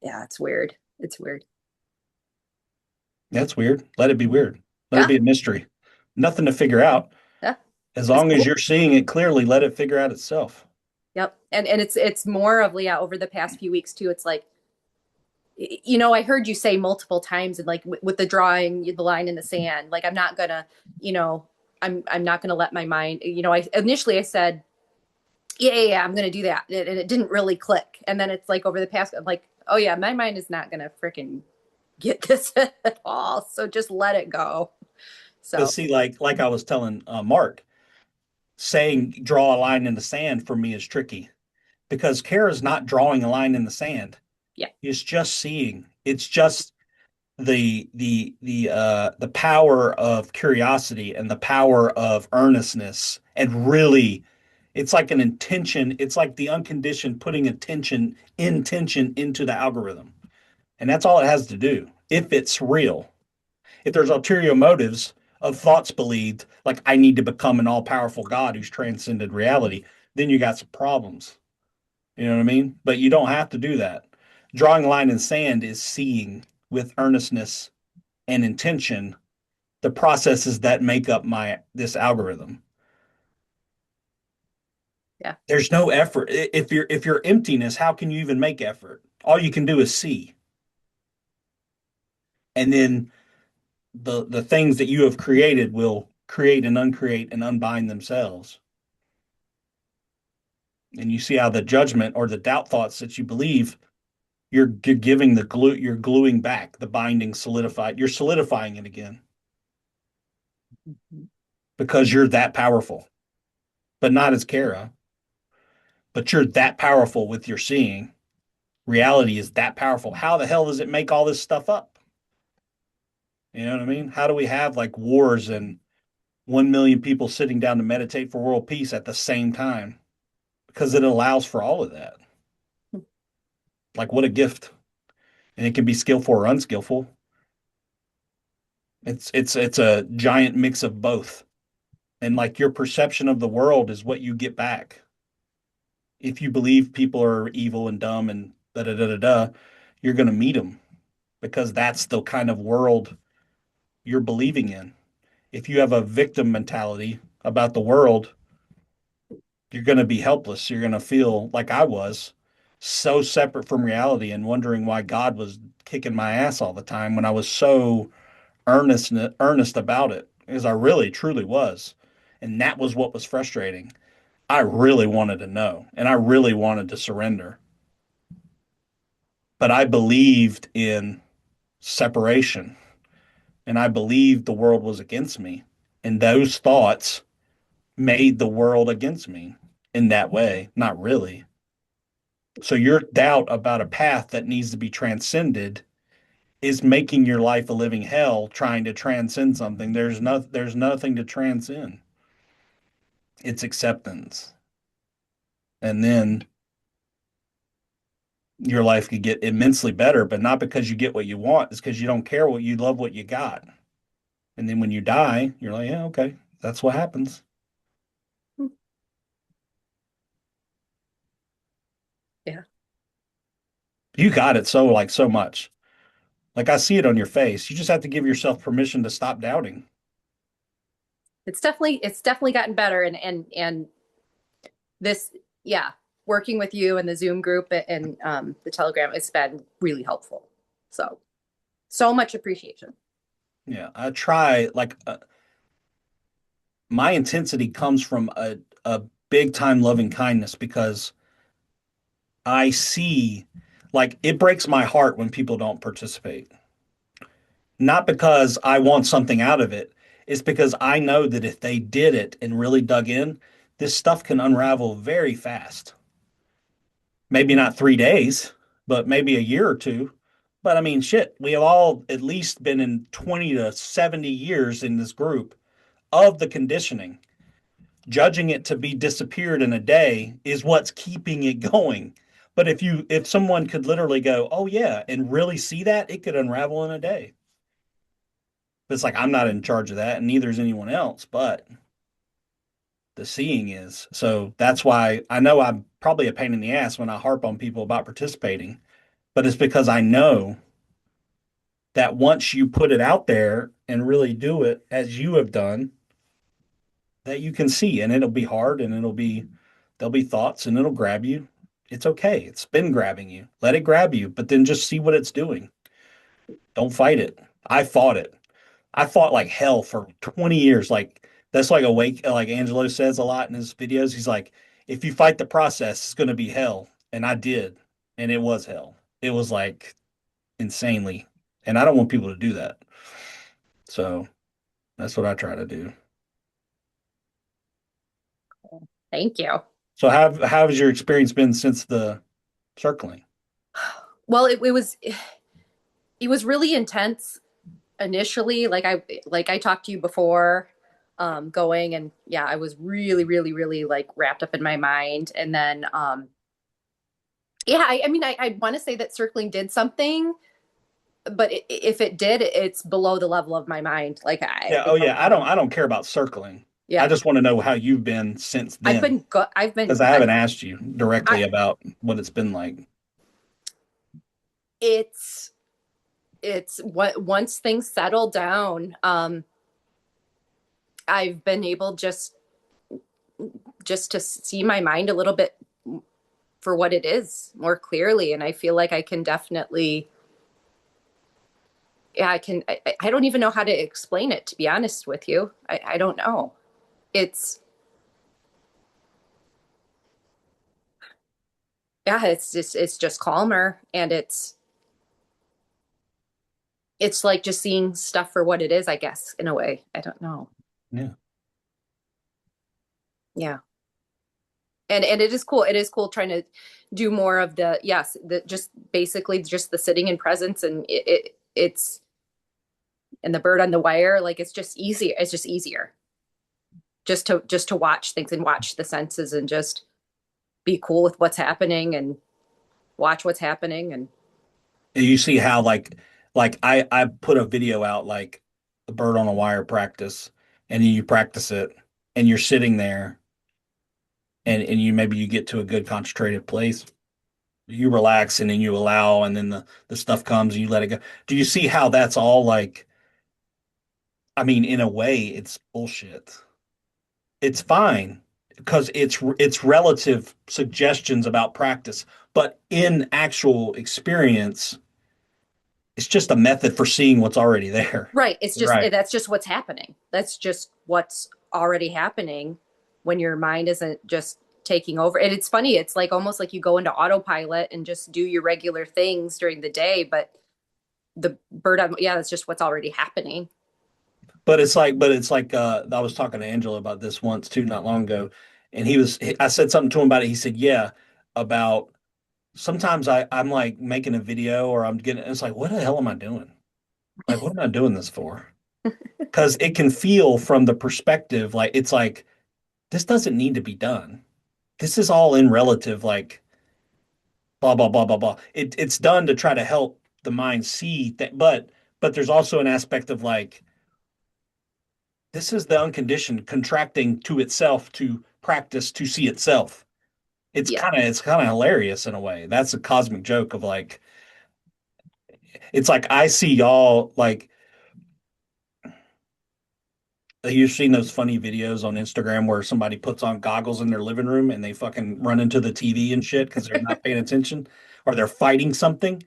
yeah, it's weird. It's weird. That's weird. Let it be weird. Let it Yeah. be a mystery. Nothing to figure out. Yeah. As It's long as cool. you're seeing it clearly, let it figure out itself. Yep. And it's more of, yeah, over the past few weeks too. It's like, I heard you say multiple times, and like with the drawing the line in the sand, like I'm not gonna, you know, I'm not gonna let my mind, I initially I said, yeah, I'm gonna do that, and it didn't really click. And then it's like over the past, I'm like, oh yeah, my mind is not gonna freaking get this at all. So just let it go. But So see, like I was telling Mark, saying draw a line in the sand for me is tricky because Kara's not drawing a line in the sand. yeah. It's just seeing. It's just the power of curiosity and the power of earnestness and really it's like an intention. It's like the unconditioned putting intention into the algorithm. And that's all it has to do. If it's real, if there's ulterior motives of thoughts believed, like I need to become an all powerful God who's transcended reality, then you got some problems. You know what I mean? But you don't have to do that. Drawing a line in sand is seeing with earnestness and intention the processes that make up my this algorithm. Yeah. There's no effort. If you're emptiness, how can you even make effort? All you can do is see. And then the things that you have created will create and uncreate and unbind themselves. And you see how the judgment or the doubt thoughts that you believe, you're giving the glue, you're gluing back the binding solidified, you're solidifying it again because you're that powerful, but not as Kara, but you're that powerful with your seeing, reality is that powerful. How the hell does it make all this stuff up? You know what I mean? How do we have like wars and 1 million people sitting down to meditate for world peace at the same time? Because it allows for all of that. Like, what a gift. And it can be skillful or unskillful. It's a giant mix of both. And like your perception of the world is what you get back. If you believe people are evil and dumb and da da da da da, you're going to meet them because that's the kind of world you're believing in. If you have a victim mentality about the world, you're going to be helpless. You're going to feel like I was, so separate from reality and wondering why God was kicking my ass all the time when I was so earnest about it, because I really truly was. And that was what was frustrating. I really wanted to know and I really wanted to surrender. But I believed in separation and I believed the world was against me. And those thoughts made the world against me in that way. Not really. So your doubt about a path that needs to be transcended is making your life a living hell trying to transcend something. There's nothing to transcend. It's acceptance. And then your life could get immensely better, but not because you get what you want. It's because you don't care what you love what you got. And then when you die, you're like, yeah, okay, that's what happens. Yeah. You got it so like so much. Like I see it on your face. You just have to give yourself permission to stop doubting. It's definitely gotten better, and this, yeah, working with you and the Zoom group and the Telegram, it's been really helpful. So much appreciation. Yeah, I try like my intensity comes from a big time loving kindness because I see like it breaks my heart when people don't participate. Not because I want something out of it. It's because I know that if they did it and really dug in, this stuff can unravel very fast. Maybe not 3 days, but maybe a year or two. But I mean, shit, we have all at least been in 20 to 70 years in this group of the conditioning. Judging it to be disappeared in a day is what's keeping it going. But if someone could literally go, oh yeah, and really see that, it could unravel in a day. But it's like I'm not in charge of that, and neither is anyone else, but the seeing is. So that's why I know I'm probably a pain in the ass when I harp on people about participating, but it's because I know that once you put it out there and really do it as you have done, that you can see, and it'll be hard and there'll be thoughts and it'll grab you. It's okay. It's been grabbing you. Let it grab you, but then just see what it's doing. Don't fight it. I fought it. I fought like hell for 20 years. Like that's like awake, like Angelo says a lot in his videos. He's like, if you fight the process, it's going to be hell. And I did. And it was hell. It was like insanely. And I don't want people to do that. So that's what I try to do. Thank you. So how has your experience been since the circling? Well, it was really intense initially. Like I talked to you before, going, and yeah, I was really, really, really like wrapped up in my mind. And then yeah, I mean I want to say that circling did something, but if it did, it's below the level of my mind. Like Yeah, oh yeah, I don't care about circling. I yeah, just want to know how you've been since then I've been because I I've haven't asked you directly I about what it's been like. it's it's what once things settle down, I've been able just to see my mind a little bit for what it is more clearly, and I feel like I can definitely, yeah, I don't even know how to explain it, to be honest with you. I don't know. It's, yeah, it's just calmer, and it's like just seeing stuff for what it is, I guess, in a way. I don't know. Yeah. Yeah. And it is cool. It is cool trying to do more of the, yes, the just basically just the sitting in presence, and it's and the bird on the wire, like it's just easier. It's just easier just to watch things and watch the senses and just be cool with what's happening and watch what's happening. And And you see how I put a video out like the bird on a wire practice, and you practice it, and you're sitting there, and you maybe you get to a good concentrated place. You relax and then you allow, and then the stuff comes and you let it go. Do you see how that's all like, I mean, in a way, it's bullshit. It's fine because it's relative suggestions about practice, but in actual experience, it's just a method for seeing what's already there. right, it's just Right. that's just what's happening. That's just what's already happening when your mind isn't just taking over. And it's funny, it's like almost like you go into autopilot and just do your regular things during the day, but the bird on, yeah, that's just what's already happening. I was talking to Angela about this once too, not long ago, and I said something to him about it. He said, yeah, about sometimes I'm like making a video or I'm getting, it's like, what the hell am I doing? Like, what am I doing this for? Because it can feel from the perspective, like, it's like, this doesn't need to be done. This is all in relative, like, blah, blah, blah, blah, blah. It's done to try to help the mind see that, but there's also an aspect of like, this is the unconditioned contracting to itself to practice to see itself. Yeah. It's kind of hilarious in a way. That's a cosmic joke of like, it's like I see y'all like, you've seen those funny videos on Instagram where somebody puts on goggles in their living room and they fucking run into the TV and shit because they're not paying attention or they're fighting something.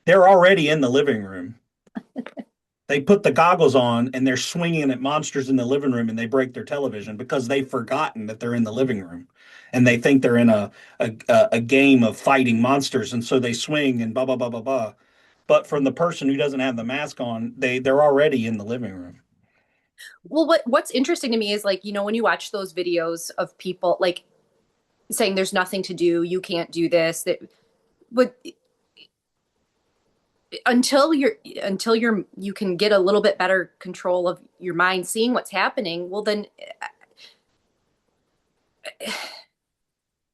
They're already in the living room. They put the goggles on and they're swinging at monsters in the living room and they break their television because they've forgotten that they're in the living room and they think they're in a game of fighting monsters, and so they swing and blah blah blah blah blah. But from the person who doesn't have the mask on, they're already in the living room. Well, what's interesting to me is like, when you watch those videos of people like saying there's nothing to do, you can't do this, that but you can get a little bit better control of your mind seeing what's happening, well then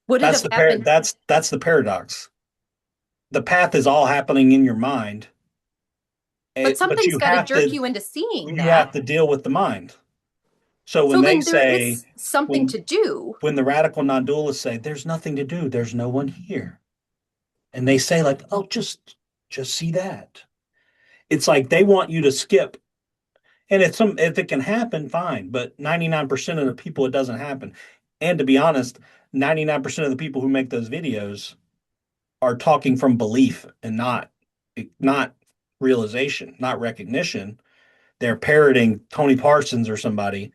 would it have happened? That's the paradox. The path is all happening in your mind, But but something's got to jerk you into seeing you that. have to deal with the mind. So when So they then there say is something when to do. when the radical non-dualists say there's nothing to do, there's no one here, and they say like, oh, just see that. It's like they want you to skip, and if it can happen, fine. But 99% of the people, it doesn't happen. And to be honest, 99% of the people who make those videos are talking from belief and not realization, not recognition. They're parroting Tony Parsons or somebody,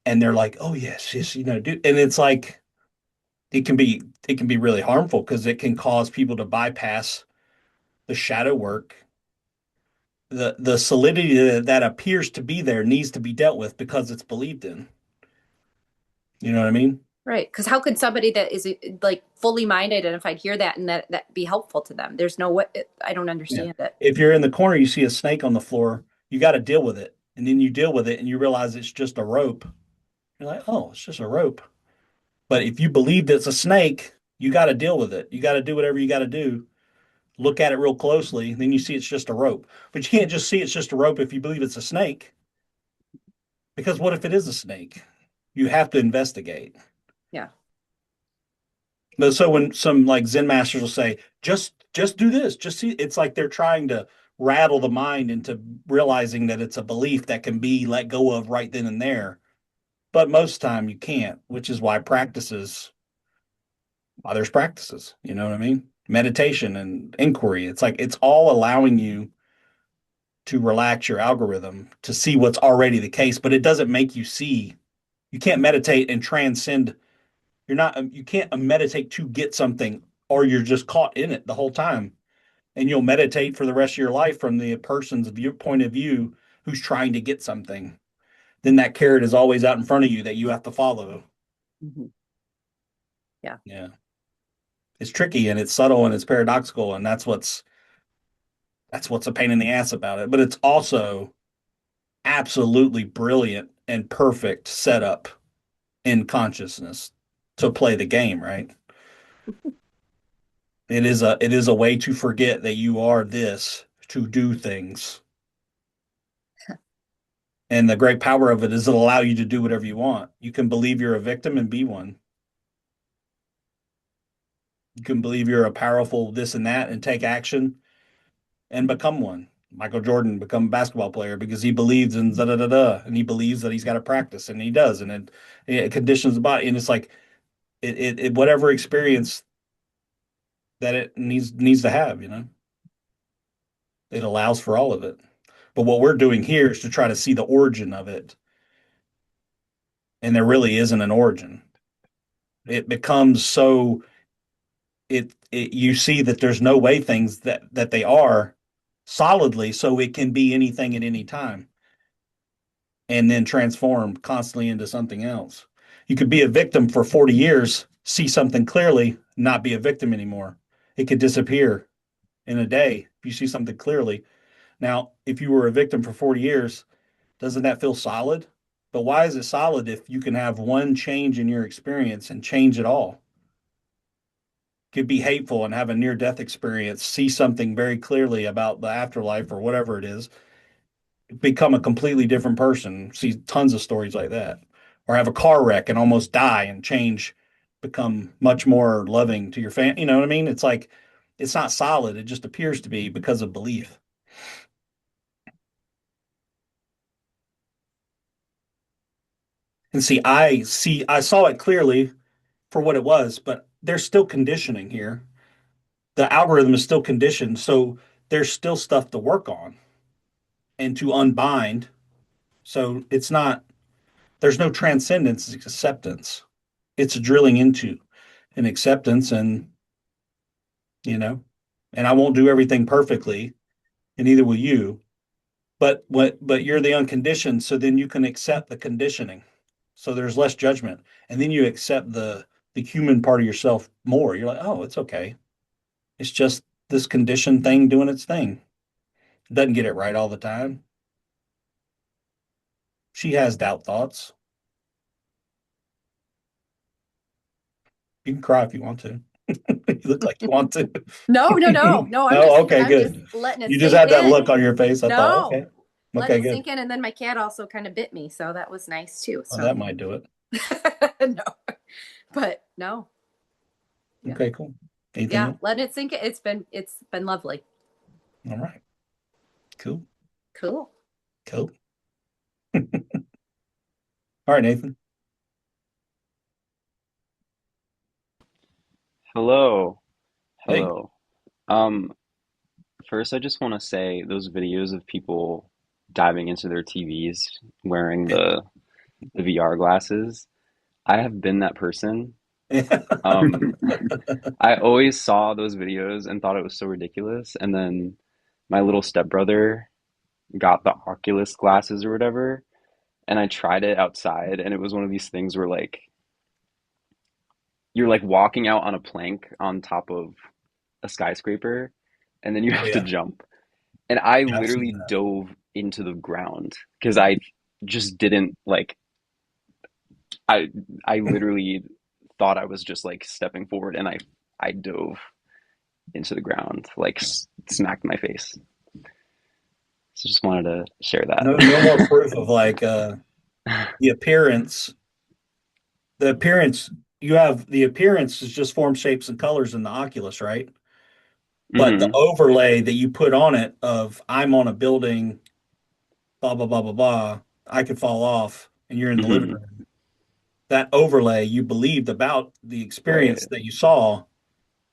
and they're like, "Oh yes, yes, dude." And it's like it can be really harmful because it can cause people to bypass the shadow work. The solidity that appears to be there needs to be dealt with because it's believed in. You know what I mean? Right. Because how could somebody that is like fully mind identified hear that and that be helpful to them? There's no way. I don't Yeah. understand it. If you're in the corner, you see a snake on the floor, you got to deal with it. And then you deal with it and you realize it's just a rope. You're like, oh, it's just a rope. But if you believe it's a snake, you got to deal with it. You got to do whatever you got to do. Look at it real closely. Then you see it's just a rope. But you can't just see it's just a rope if you believe it's a snake. Because what if it is a snake? You have to investigate. Yeah. But so when some like Zen masters will say, just do this, just see, it's like they're trying to rattle the mind into realizing that it's a belief that can be let go of right then and there. But most time you can't, which is why there's practices. You know what I mean? Meditation and inquiry. It's like it's all allowing you to relax your algorithm to see what's already the case, but it doesn't make you see. You can't meditate and transcend. You can't meditate to get something, or you're just caught in it the whole time. And you'll meditate for the rest of your life from the person's point of view who's trying to get something. Then that carrot is always out in front of you that you have to follow. Mhm. Yeah. Yeah. It's tricky and it's subtle and it's paradoxical, and that's what's a pain in the ass about it. But it's also absolutely brilliant and perfect setup in consciousness to play the game, right? It is a way to forget that you are this to do things. And the great power of it is it'll allow you to do whatever you want. You can believe you're a victim and be one. You can believe you're a powerful this and that and take action and become one. Michael Jordan become a basketball player because he believes in da da da da, and he believes that he's got to practice, and he does, and it conditions the body, and it's like it whatever experience that it needs to have, it allows for all of it. But what we're doing here is to try to see the origin of it, and there really isn't an origin. It becomes so it you see that there's no way things that they are solidly, so it can be anything at any time and then transform constantly into something else. You could be a victim for 40 years, see something clearly, not be a victim anymore. It could disappear in a day if you see something clearly. Now, if you were a victim for 40 years, doesn't that feel solid? But why is it solid if you can have one change in your experience and change it all? Could be hateful and have a near death experience, see something very clearly about the afterlife or whatever it is, become a completely different person. See tons of stories like that. Or have a car wreck and almost die and change, become much more loving to your family. You know what I mean? It's like it's not solid. It just appears to be because of belief. And I saw it clearly for what it was, but there's still conditioning here. The algorithm is still conditioned, so there's still stuff to work on and to unbind. So it's not there's no transcendence, it's acceptance. It's drilling into an acceptance you know, and I won't do everything perfectly, and neither will you. But you're the unconditioned, so then you can accept the conditioning. So there's less judgment. And then you accept the human part of yourself more. You're like, oh, it's okay. It's just this conditioned thing doing its thing. It doesn't get it right all the time. She has doubt thoughts. You can cry if you want to. You look like you want to. No, no, no, no. Oh, okay, I'm just good. letting it You just sink had that look in. on your face. I thought, No, okay. letting Okay, it good. sink in. And then my cat also kind of bit me, so that was nice too. Well, So that might do it. no, but no, yeah, Okay, cool. Anything yeah. else? Letting it sink in. It's been lovely. All right. Cool. Cool. Cool. All right, Nathan. Hello, Hey. hello. Um, First, I just want to say those videos of people diving into their TVs wearing the VR glasses, I have been that person. Um, I always saw those videos and thought it was so ridiculous. And then my little stepbrother got the Oculus glasses or whatever, and I tried it outside, and it was one of these things where like you're like walking out on a plank on top of a skyscraper, and then you Oh have to yeah. jump. And I Yeah, I've literally seen that. dove into the ground because I just didn't like I I literally thought I was just like stepping forward and I dove into the ground like smacked my face. So just wanted to share No, no more that. proof of like the appearance. The appearance you have the appearance is just form, shapes, and colors in the Oculus, right? But the Hmm. overlay that you put on it of I'm on a building, blah blah blah blah blah, I could fall off, and you're in the living Hmm. room. That overlay you believed about the experience Right. that you saw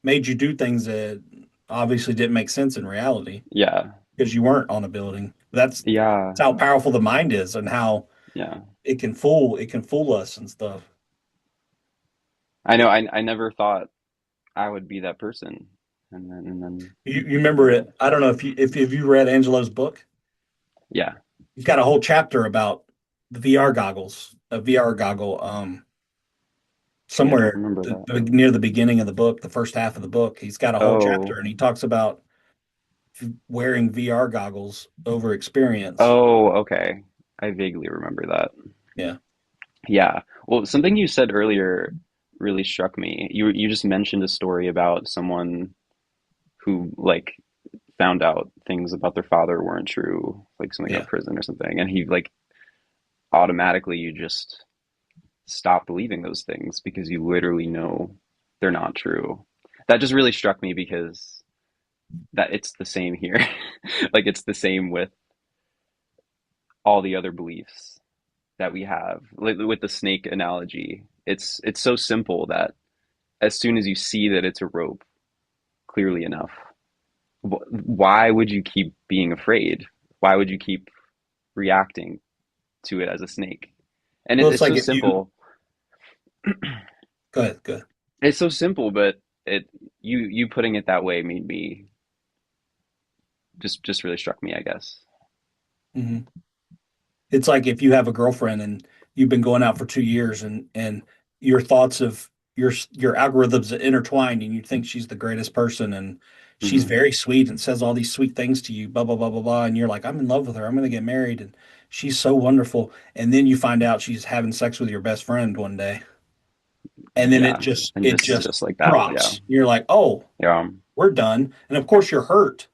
made you do things that obviously didn't make sense in reality Yeah. because you weren't on a building. That's Yeah. how powerful the mind is and how Yeah. it can fool us and stuff. I know I never thought I would be that person. And then You remember yeah. it? I don't know if you read Angelo's book. Yeah. He's got a whole chapter about the VR goggles, a VR goggle Yeah, I don't somewhere remember that. near the beginning of the book, the first half of the book, he's got a whole chapter Oh, and he talks about wearing VR goggles over experience. oh, okay. I vaguely remember that. Yeah, Yeah. Well, something you said earlier really struck me. You just mentioned a story about someone who like found out things about their father weren't true, like something yeah, about prison or something, and he like automatically you just stop believing those things because you literally know they're not true. That just really struck me because that it's the same here. Like it's the same with all the other beliefs that we have. Like with the snake analogy, it's so simple that as soon as you see that it's a rope clearly enough, why would you keep being afraid? Why would you keep reacting to it as a snake? And well, it's it's like so if you simple. go ahead, go ahead. It's so simple, but it you putting it that way made me just really struck me, I guess. Hmm. It's like if you have a girlfriend and you've been going out for 2 years and your thoughts of your algorithms are intertwined and you think she's the greatest person and she's Hmm. very sweet and says all these sweet things to you, blah blah blah blah blah, and you're like, I'm in love with her, I'm gonna get married, and she's so wonderful, and then you find out she's having sex with your best friend one day, and then Yeah, and it just just like that. Yeah, drops. You're like, oh, yeah, we're done, and of course you're hurt,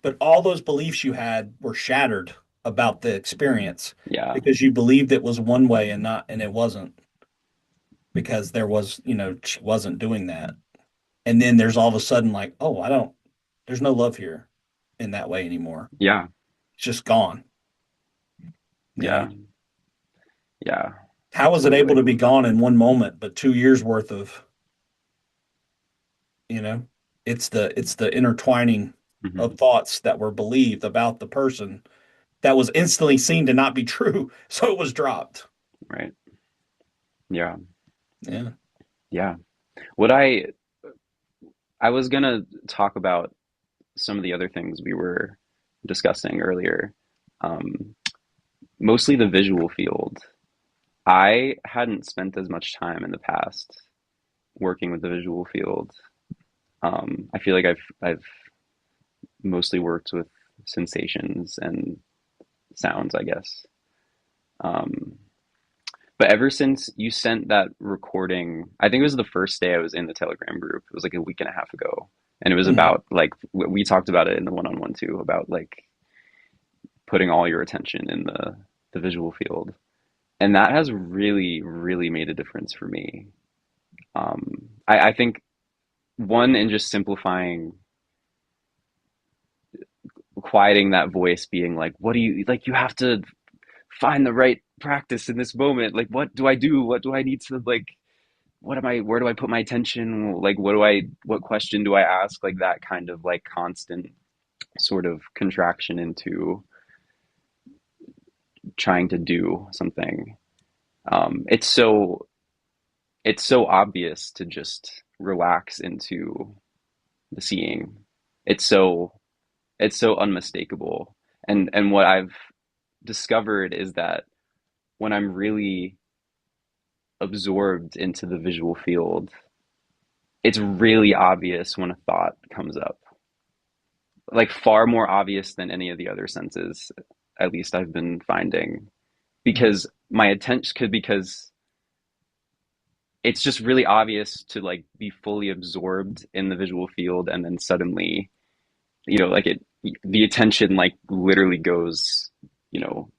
but all those beliefs you had were shattered about the experience yeah, because you believed it was one way and not, and it wasn't, because there was, she wasn't doing that. And then there's all of a sudden like, oh, there's no love here in that way anymore. yeah, It's just gone. You know, yeah, yeah. how was it able Totally. to be gone in one moment, but 2 years worth of, you know, it's the intertwining of Hmm. thoughts that were believed about the person that was instantly seen to not be true. So it was dropped. Right. Yeah, Yeah. yeah. What I was gonna talk about some of the other things we were discussing earlier. Um, Mostly the visual field. I hadn't spent as much time in the past working with the visual field. I feel like I've mostly worked with sensations and sounds, I guess. Um, but ever since you sent that recording, I think it was the first day I was in the Telegram group. It was like a week and a half ago, and it was Mhm. about like we talked about it in the one-on-one too, about like putting all your attention in the visual field, and that has really really made a difference for me. I think one in just simplifying, quieting that voice, being like, "What do you like? You have to find the right practice in this moment. Like, what do I do? What do I need to like? What am I? Where do I put my attention? Like, what question do I ask? Like that kind of like constant sort of contraction into trying to do something. It's so obvious to just relax into the seeing. It's so it's so unmistakable. And what I've discovered is that when I'm really absorbed into the visual field, it's really obvious when a thought comes up. Like far more obvious than any of the other senses, at least I've been finding. Mhm. Because my attention could because it's just really obvious to like be fully absorbed in the visual field and then suddenly, like the attention like literally goes,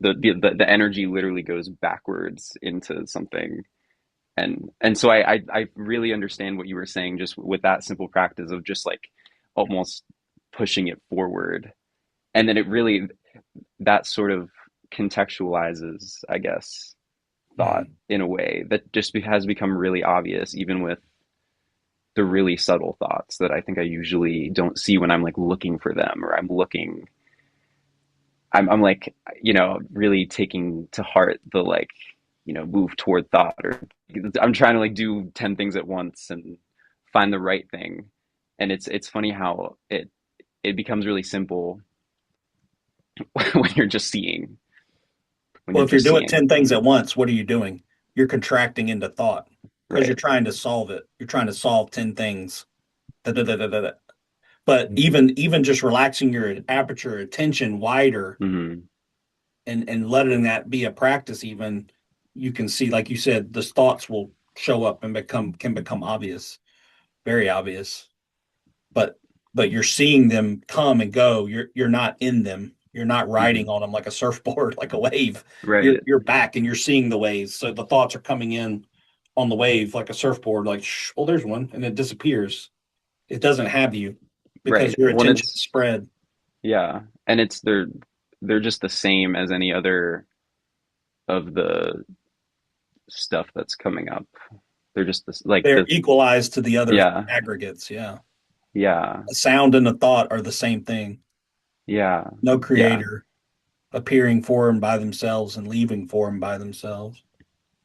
the energy literally goes backwards into something. And so I really understand what you were saying just with that simple practice of just like almost pushing it forward. And then it really that sort of contextualizes, I guess, thought Mhm. in a way that just has become really obvious, even with the really subtle thoughts that I think I usually don't see when I'm like looking for them or I'm like, really taking to heart the like, move toward thought or I'm trying to like do 10 things at once and find the right thing. And it's funny how it becomes really simple when you're just seeing, when Well, you're if you're just doing seeing. 10 things at once, what are you doing? You're contracting into thought. because you're Right. trying to solve it. You're trying to solve 10 things. Da, da, da, da, da, da. But even just relaxing your aperture attention wider Hmm. and letting that be a practice, even you can see, like you said, the thoughts will show up and become obvious, very obvious. But you're seeing them come and go. You're not in them. You're not riding Hmm. on them like a surfboard, like a wave. You're Right. you're back and you're seeing the waves. So the thoughts are coming in on the wave like a surfboard, like, shh, oh, there's one, and it disappears. It doesn't have you because Right. your When attention is it's spread. yeah, and they're just the same as any other of the stuff that's coming up. They're just this like They're the equalized to the other yeah, aggregates. Yeah. yeah, A sound and a thought are the same thing. yeah, No yeah, creator appearing for them by themselves and leaving for them by themselves.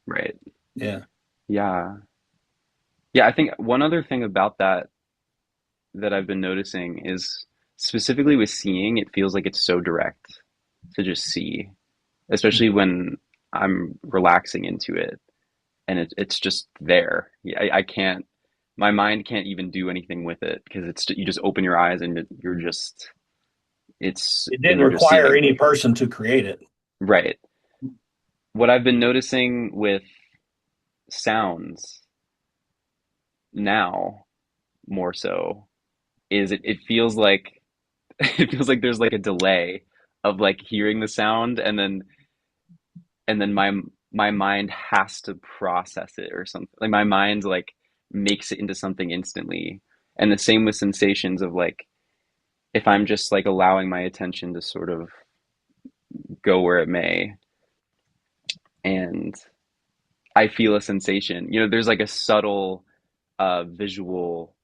right. Yeah. Yeah. Yeah, I think one other thing about that that I've been noticing is specifically with seeing, it feels like it's so direct to just see, especially when I'm relaxing into it and it's just there. Yeah, I can't, my mind can't even do anything with it because you just open your eyes and you're just, It and didn't you're just require seeing. any person to create it. Right. What I've been noticing with sounds now more so is it feels like it feels like there's like a delay of like hearing the sound and then my mind has to process it or something. Like my mind like makes it into something instantly. And the same with sensations of like if I'm just like allowing my attention to sort of go where it may and I feel a sensation. You know, there's like a subtle visual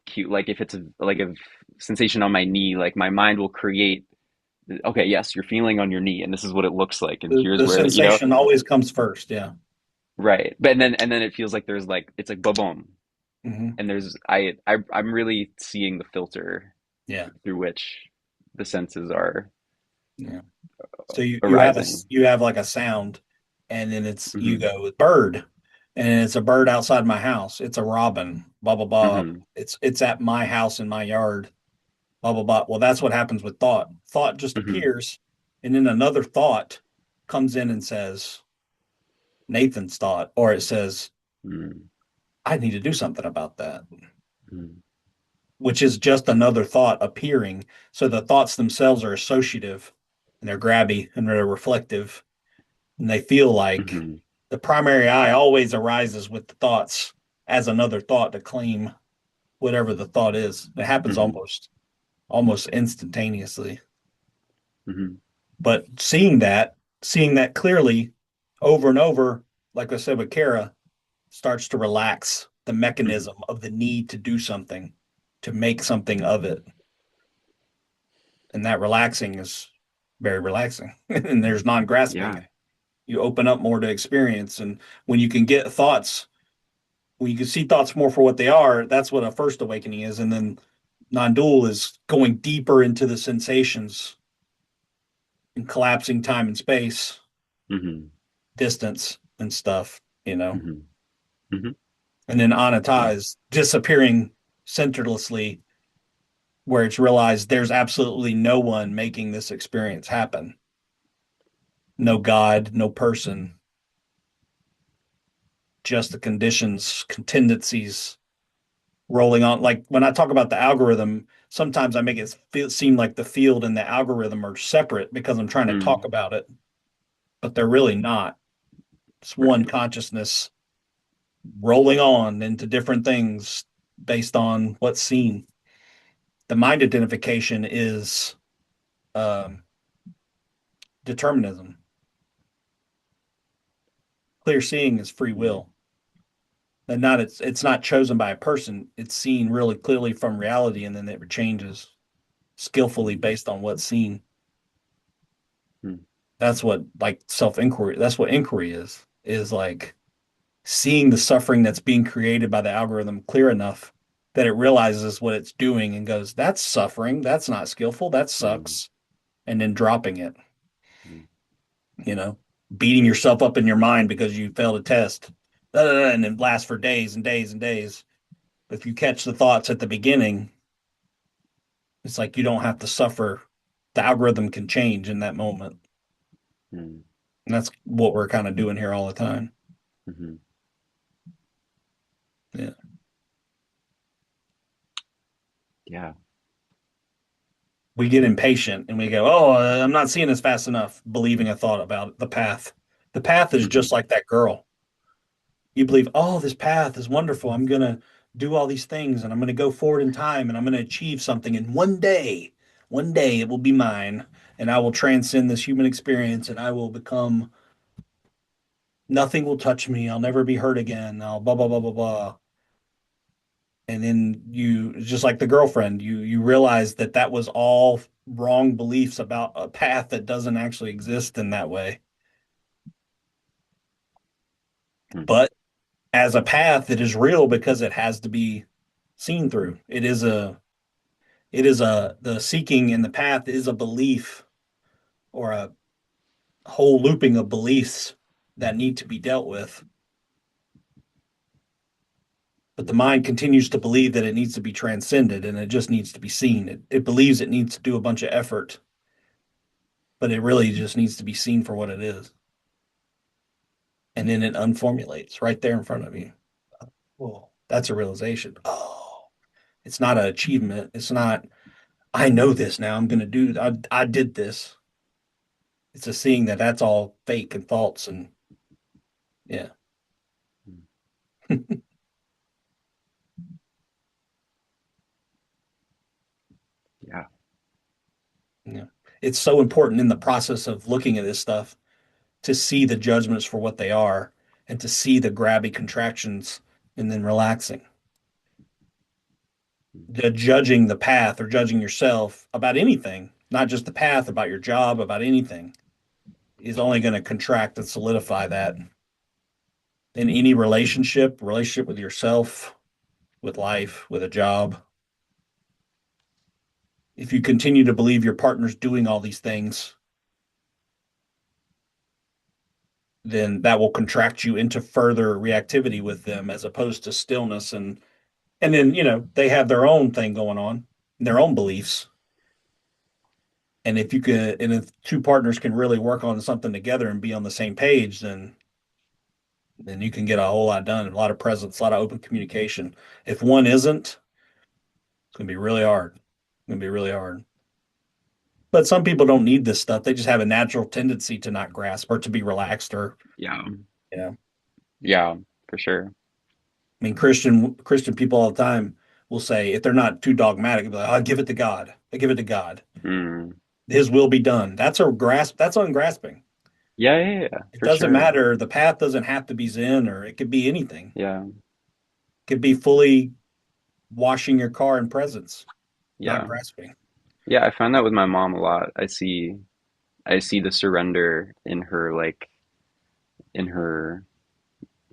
cue. Like if it's like a sensation on my knee, like my mind will create okay, yes, you're feeling on your knee and this is what it looks like and here's The where you know, sensation always comes first. Yeah. right. But and then it feels like there's like it's like boom Hmm. and there's I'm really seeing the filter Yeah. through which the senses are Yeah. So arising. you have like a sound, and then you Hmm. go bird, and it's a bird outside my house. It's a robin. Blah blah blah. Hmm. It's at my house in my yard. Blah blah blah. Well, that's what happens with thought. Thought just Hmm. appears, and then another thought comes in and says Nathan's thought, or it says Hmm. I need to do something about that, Hmm. which is just another thought appearing. So the thoughts themselves are associative, and they're grabby and they're reflective, and they feel like Hmm. the primary eye always arises with the thoughts as another thought to claim whatever the thought is. It happens Hmm. almost instantaneously. Hmm. But seeing that clearly over and over, like I said with Kara, starts to relax the Hmm. mechanism of the need to do something, to make something of it. And that relaxing is very relaxing. And there's non-grasping. Yeah. You open up more to experience. And when you can get thoughts, when you can see thoughts more for what they are, that's what a first awakening is. And then non-dual is going deeper into the sensations and collapsing time and space, Hmm. distance and stuff, you know. Hmm. Hmm. And then Yeah. Anata is disappearing centerlessly, where it's realized there's absolutely no one making this experience happen. No God, no person, just the conditions, tendencies rolling on. Like when I talk about the algorithm, sometimes I make it seem like the field and the algorithm are separate because I'm trying to talk Mm. about it, but they're really not. It's one Right. consciousness rolling on into different things based on what's seen. The mind identification is um, determinism. Clear seeing is free Mm. will. And not it's not chosen by a person. It's seen really clearly from reality, and then it changes skillfully Mm. based on what's seen. Mm. That's what like self inquiry. That's what inquiry is like seeing the suffering that's being created by the algorithm clear enough that it realizes what it's doing and goes, "That's suffering. That's not skillful. That Mm. sucks," and then dropping it. Mm. You know, beating yourself up in your mind because you failed a test. and it lasts for days and days and days. But if you catch the thoughts at the beginning, it's like you don't have to suffer. The algorithm can change in that moment. Mm, And that's what we're kind of doing here all the time. mhm. Yeah. Yeah. We get impatient and we go, "Oh, I'm not seeing this fast enough," believing a thought about the path. The path is just Mhm. like that girl. You believe, "Oh, this path is wonderful. I'm going to do all these things and I'm going to go forward in time and I'm going to achieve something. And one day it will be mine and I will transcend this human experience and I will become, nothing will touch me. I'll never be hurt again. I'll blah, blah, blah, blah, blah." And then you, just like the girlfriend, you realize that that was all wrong beliefs about a path that doesn't actually exist in that way. Mm. But as a path, it is real because it has to be seen through. The seeking in the path is a belief or a whole looping of beliefs that need to be dealt with. But the mind continues to believe that it needs to be transcended and it just needs to be seen. It believes it needs to do a bunch of effort, but it really just needs to be seen for what it is. And then it unformulates right there in front of you. Well, that's a realization. Oh, it's not an achievement. It's not, I know this now. I'm going to do, I did this. It's a seeing that that's all fake and false. And yeah. Mm. Yeah. Yeah. It's so important in the process of looking at this stuff to see the judgments for what they are and to see the grabby contractions and then relaxing. Mm. Judging the path or judging yourself about anything, not just the path, about your job, about anything, is only going to contract and solidify that in any relationship with yourself, with life, with a job. If you continue to believe your partner's doing all these things, then that will contract you into further reactivity with them as opposed to stillness. And then, they have their own thing going on, their own beliefs. And if two partners can really work on something together and be on the same page, then you can get a whole lot done, a lot of presence, a lot of open communication. If one isn't, it's gonna be really hard. It's gonna be really hard. But some people don't need this stuff. They just have a natural tendency to not grasp or to be relaxed or, Yeah. you know. Yeah, for sure. I mean, Christian people all the time will say if they're not too dogmatic, they'll be like, "I give it to God. I give it to God. Mm. His will be done." That's a grasp. That's ungrasping. Yeah, yeah, yeah, It for doesn't sure. matter. The path doesn't have to be Zen, or it could be anything. Yeah. It could be fully washing your car in presence, not Yeah. grasping. Yeah, I find that with my mom a lot. I see the surrender in her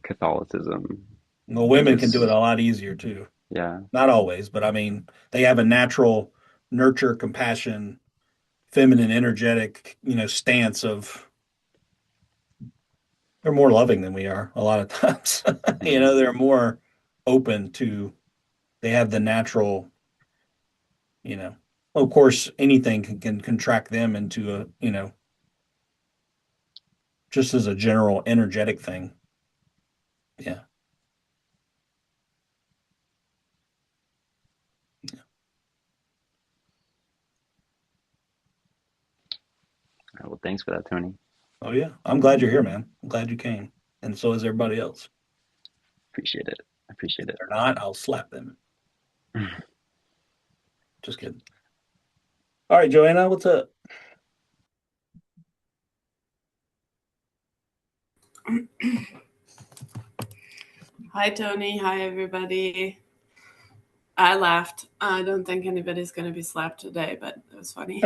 Catholicism. Well, And women can do it a just lot easier too. yeah. Not always, but I mean, they have a natural nurture, compassion, feminine, energetic, stance of they're more loving than we are a lot of times. Mm. They're more open to, they have the natural, well, of course, anything can contract them into just as a general energetic thing. Yeah. All right, well, thanks for that, Tony. Oh, yeah. I'm glad you're here, man. I'm glad you came. And so is everybody else. Appreciate it. I appreciate If it. they're not, I'll slap them. Just kidding. All right, Joanna, what's up? Hi, Tony. Hi, everybody. I laughed. I don't think anybody's going to be slapped today, but it was funny.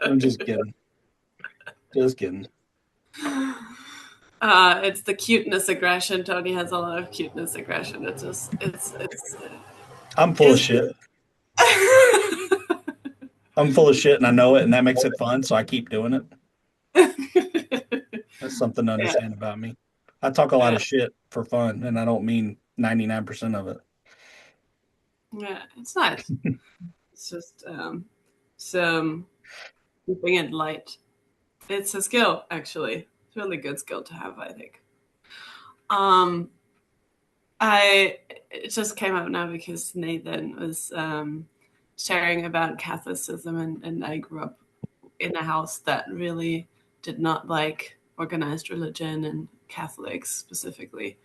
I'm just kidding. Just kidding. It's the cuteness aggression. Tony has a lot of cuteness aggression. It's I'm full of is. shit. I'm full of shit and I know it, and that makes it fun. So I keep doing it. That's something to Yeah. understand about me. I talk a lot Yeah, of shit for fun, and I don't mean 99% of it. yeah, it's nice. It's just some keeping it light. It's a skill, actually. It's a really good skill to have, I think. Um, I it just came up now because Nathan was sharing about Catholicism, and I grew up in a house that really did not like organized religion and Catholics specifically.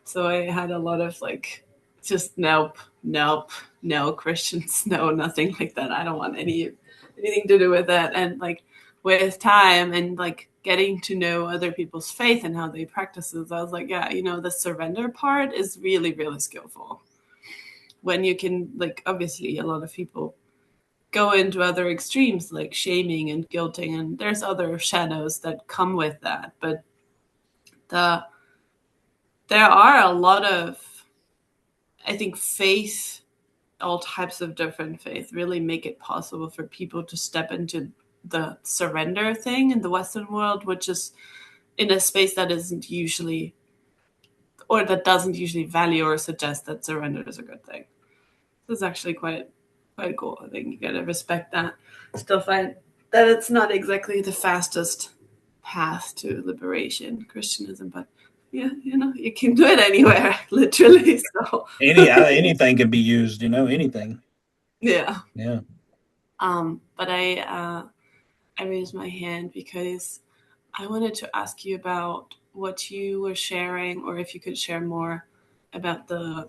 So I had a lot of like, just nope, nope, no Christians, no, nothing like that. I don't want anything to do with that. And like with time and like getting to know other people's faith and how they practice it, I was like, yeah, the surrender part is really, really skillful. When you can, like, obviously a lot of people go into other extremes like shaming and guilting, and there's other shadows that come with that. But the there are a lot of, I think, faith, all types of different faith really make it possible for people to step into the surrender thing in the Western world, which is in a space that isn't usually, or that doesn't usually value or suggest that surrender is a good thing. This is actually quite cool. I think you gotta respect that. Still find that it's not exactly the fastest path to liberation, Christianism, but yeah, you can do it anywhere, literally. So Anything can be used, anything. yeah. Yeah. But I raised my hand because I wanted to ask you about what you were sharing, or if you could share more about the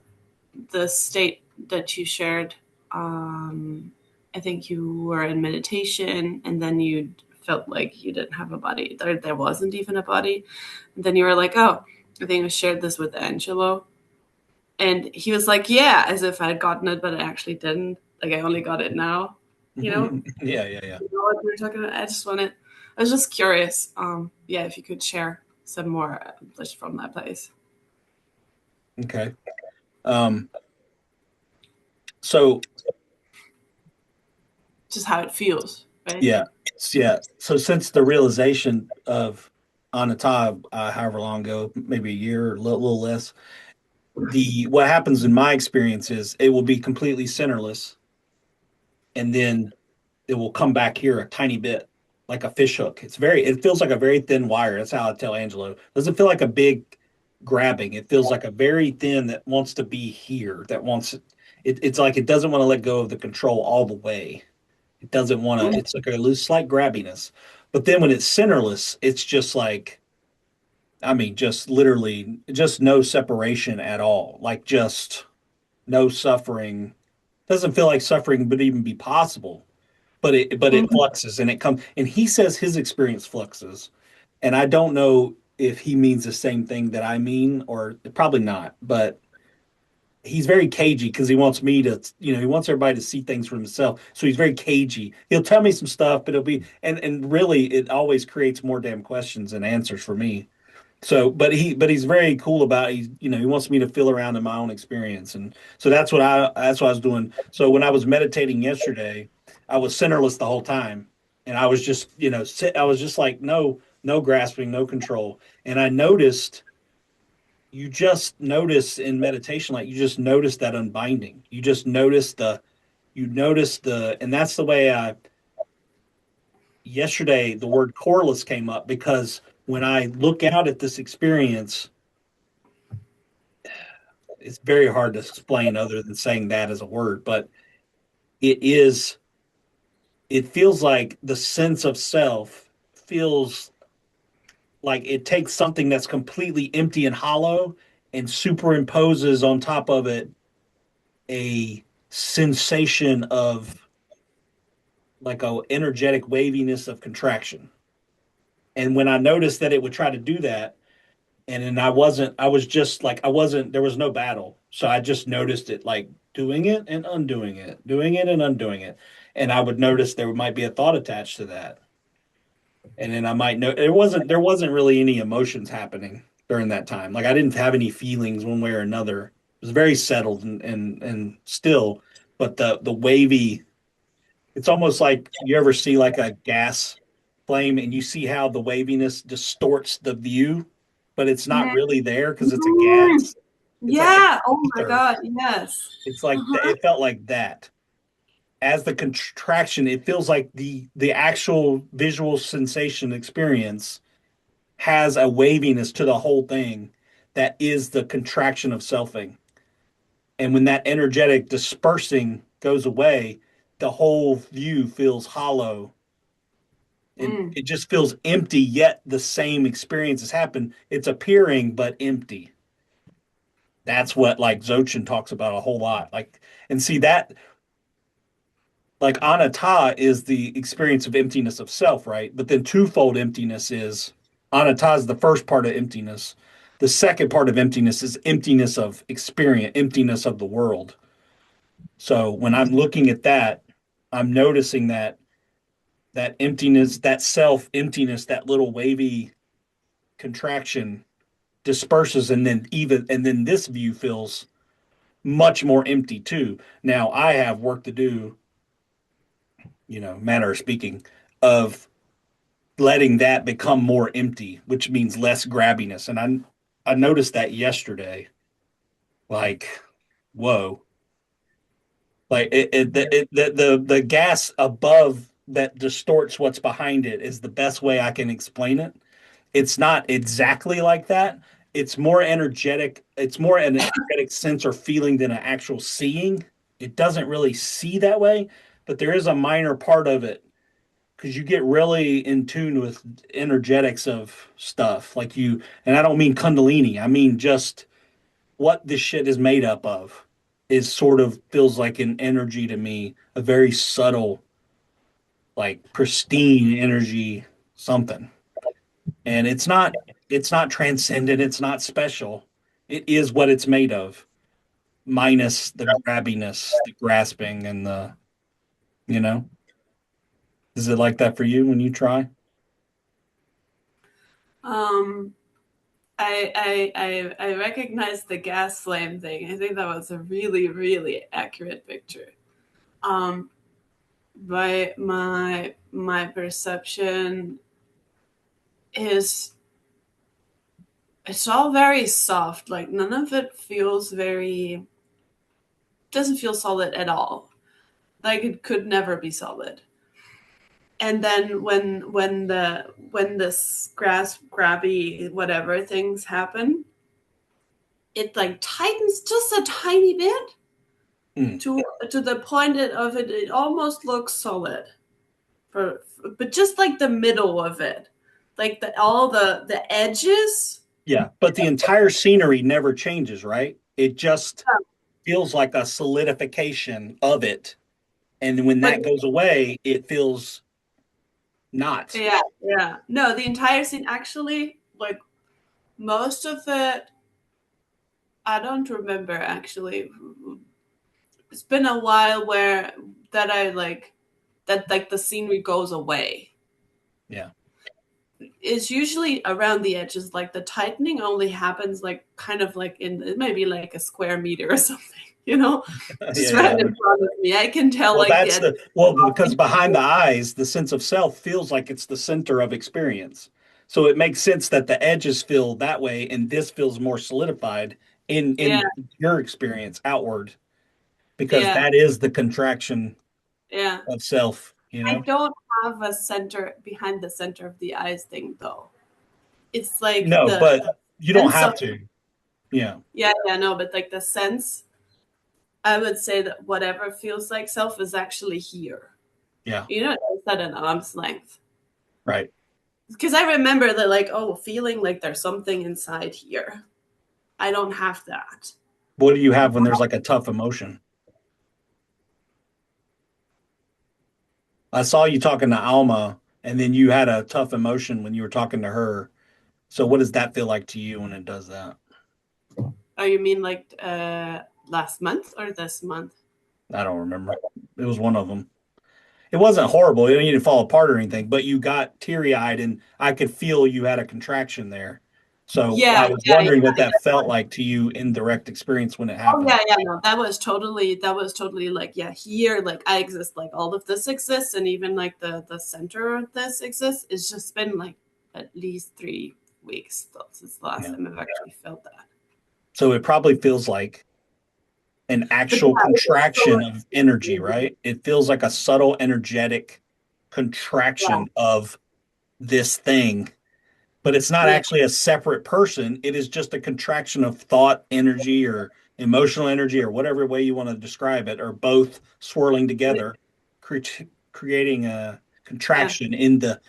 state that you shared. I think you were in meditation, and then you felt like you didn't have a body. There wasn't even a body. And then you were like, oh, I think I shared this with Angelo. And he was like, yeah, as if I had gotten it, but I actually didn't. Like, I only got it now, you know? Yeah, yeah, yeah. You know what we were talking about? I was just curious. Yeah, if you could share some more just from that place. Okay. Um, so Just how it feels, right? yeah, yeah. So since the realization of Anata, however long ago, maybe a year or a little less, the what happens in my experience is it will be completely centerless, and then it will come back here a tiny bit, like a fish hook. It feels like a very thin wire. That's how I tell Angelo. It doesn't feel like a big grabbing. It feels like a very thin that wants to be here, that wants it's like it doesn't want to let go of the control all the way. It doesn't want to, it's like a loose, slight grabbiness. But then when it's centerless, it's just like, I mean, just literally, just no separation at all. Like just no suffering. Doesn't feel like suffering would even be possible. But it Mhm. fluxes and it comes. And he says his experience fluxes. And I don't know if he means the same thing that I mean, or probably not. But he's very cagey because he wants me to, he wants everybody to see things for himself. So he's very cagey. He'll tell me some stuff, but it'll be, and really, it always creates more damn questions than answers for me. So, but he's very cool about, he wants me to feel around in my own experience, and so that's what I was doing. So when I was meditating yesterday, I was centerless the whole time, and I was just, I was just like, no grasping, no control, and I noticed you just notice in meditation, like you just notice that unbinding. And that's the way yesterday the word coreless came up because when I look out at this experience, it's very hard to explain other than saying that as a word, but it is, it feels like the sense of self feels like it takes something that's completely empty and hollow and superimposes on top of it a sensation of like a energetic waviness of contraction. And when I noticed that it would try to do that, and then I was just like, there was no battle. So I just noticed it like doing it and undoing it, doing it and undoing it. And I would notice there might be a thought attached to that. And then I might know there wasn't really any emotions happening during that time. Like I didn't have any feelings one way or another. It was very settled and still, but the wavy, it's almost like you ever see like a gas flame and you see how the waviness distorts the view. but it's not Yeah. really there because it's a Mm. gas. It's like Yeah. Oh my ether. God. Yes. It's like Uh-huh. it felt like that. As the contraction, it feels like the actual visual sensation experience has a waviness to the whole thing that is the contraction of selfing. And when that energetic dispersing goes away, the whole view feels hollow and Mm. it just feels empty, yet the same experience has happened. It's appearing but empty. That's what like Dzogchen talks about a whole lot. Like, and see that like anatta is the experience of emptiness of self, right? But then twofold emptiness is anatta is the first part of emptiness. The second part of emptiness is emptiness of experience, emptiness of the world. So when I'm looking at that, I'm noticing that emptiness, that self emptiness, that little wavy contraction disperses, and then this view feels much more empty too. Now I have work to do, manner of speaking, of letting that become more empty, which means less grabbiness. And I noticed that yesterday. Like, whoa. Like the gas above that distorts what's behind it is the best way I can explain it. It's not exactly like that. It's more energetic. It's more an energetic sense or feeling than an actual seeing. It doesn't really see that way, but there is a minor part of it because you get really in tune with energetics of stuff. And I don't mean Kundalini. I mean just what this shit is made up of is sort of feels like an energy to me, a very subtle, like pristine energy, something. And it's not transcendent, it's not special. It is what it's made of, minus the grabbiness, the grasping, and you know. Is it like that for you when you try? Um, I recognize the gas flame thing. I think that was a really, really accurate picture. Um, my perception is it's all very soft. Like none of it feels very doesn't feel solid at all. Like it could never be solid. And then when this grabby whatever things happen, it like tightens just a tiny bit Mm, to the point of it. It almost looks solid, but just like the middle of it, like all the edges. yeah, but the entire scenery never changes, right? It just feels like a solidification of it. And when But that goes away, it feels not. yeah, yeah. No, the entire scene actually, like most of it, I don't remember actually. It's been a while where that I like the scenery goes away. Yeah. It's usually around the edges. Like the tightening only happens like kind of like in maybe like a square meter or something, Yeah, just yeah. right in front of me. I can tell Well, like the edge. because behind the eyes, the sense of self feels like it's the center of experience. So it makes sense that the edges feel that way, and this feels more solidified Yeah, in your experience outward, because yeah, that is the contraction yeah. of self, you I know? don't have a center behind the center of the eyes thing though. It's like No, the but you don't sense of have to. Yeah, yeah, no, but like the sense, I would say that whatever feels like self is actually here. yeah, It's at an arm's length. right. Because I remember that, like, oh, feeling like there's something inside here. I don't have that. What do you have when there's like a tough emotion? I saw you talking to Alma, and then you had a tough emotion when you were talking to her. So what does that feel like to you when it does that? Oh, you mean like last month or this month? I don't remember. It was one of them. It wasn't horrible. You didn't fall apart or anything, but you got teary-eyed, and I could feel you had a contraction there. So Yeah, I was yeah, wondering what that yeah. felt like to you in direct experience when it Oh happened. yeah, no, that was totally like, yeah, here, like I exist, like all of this exists, and even like the center of this exists. It's just been like at least weeks since the last Yeah. time I've actually felt that. So it probably feels like an But actual yeah, it's so contraction of energy, right? It feels like a subtle energetic yeah, contraction of this thing, but it's not yeah, actually a separate person. It is just a contraction of thought energy or emotional energy or whatever way you want to describe it, or both swirling together, cre- creating a yeah. contraction in the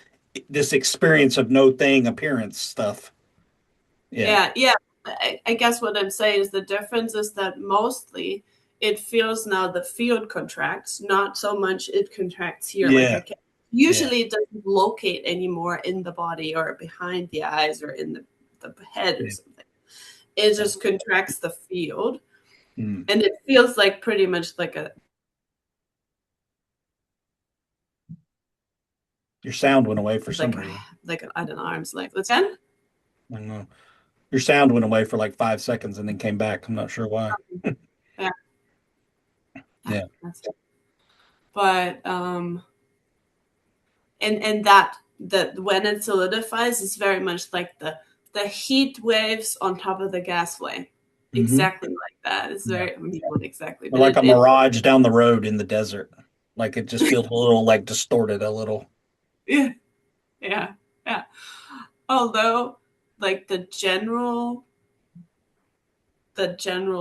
this experience of no thing appearance stuff. Yeah. Yeah. I guess what I'm saying is the difference is that mostly it feels now the field contracts, not so much it contracts here. Like Yeah. I can Yeah. usually it doesn't locate anymore in the body or behind the eyes or in the head or Yeah. something. It just contracts the field. Mm. And it feels like pretty much like a Your sound went away for some like reason. like an, I don't know, arm's length. What's that? I don't know. Your sound went away for like 5 seconds and then came back. I'm not sure why. Yeah, Yeah. that's it. But and that when it solidifies is very much like the heat waves on top of the gas flame, Hmm. exactly like that. It's Yeah. very, I mean, not exactly, Or but like a it mirage down the road in the desert. Like it just feels a little like distorted a little. yeah, yeah, yeah. Although like the general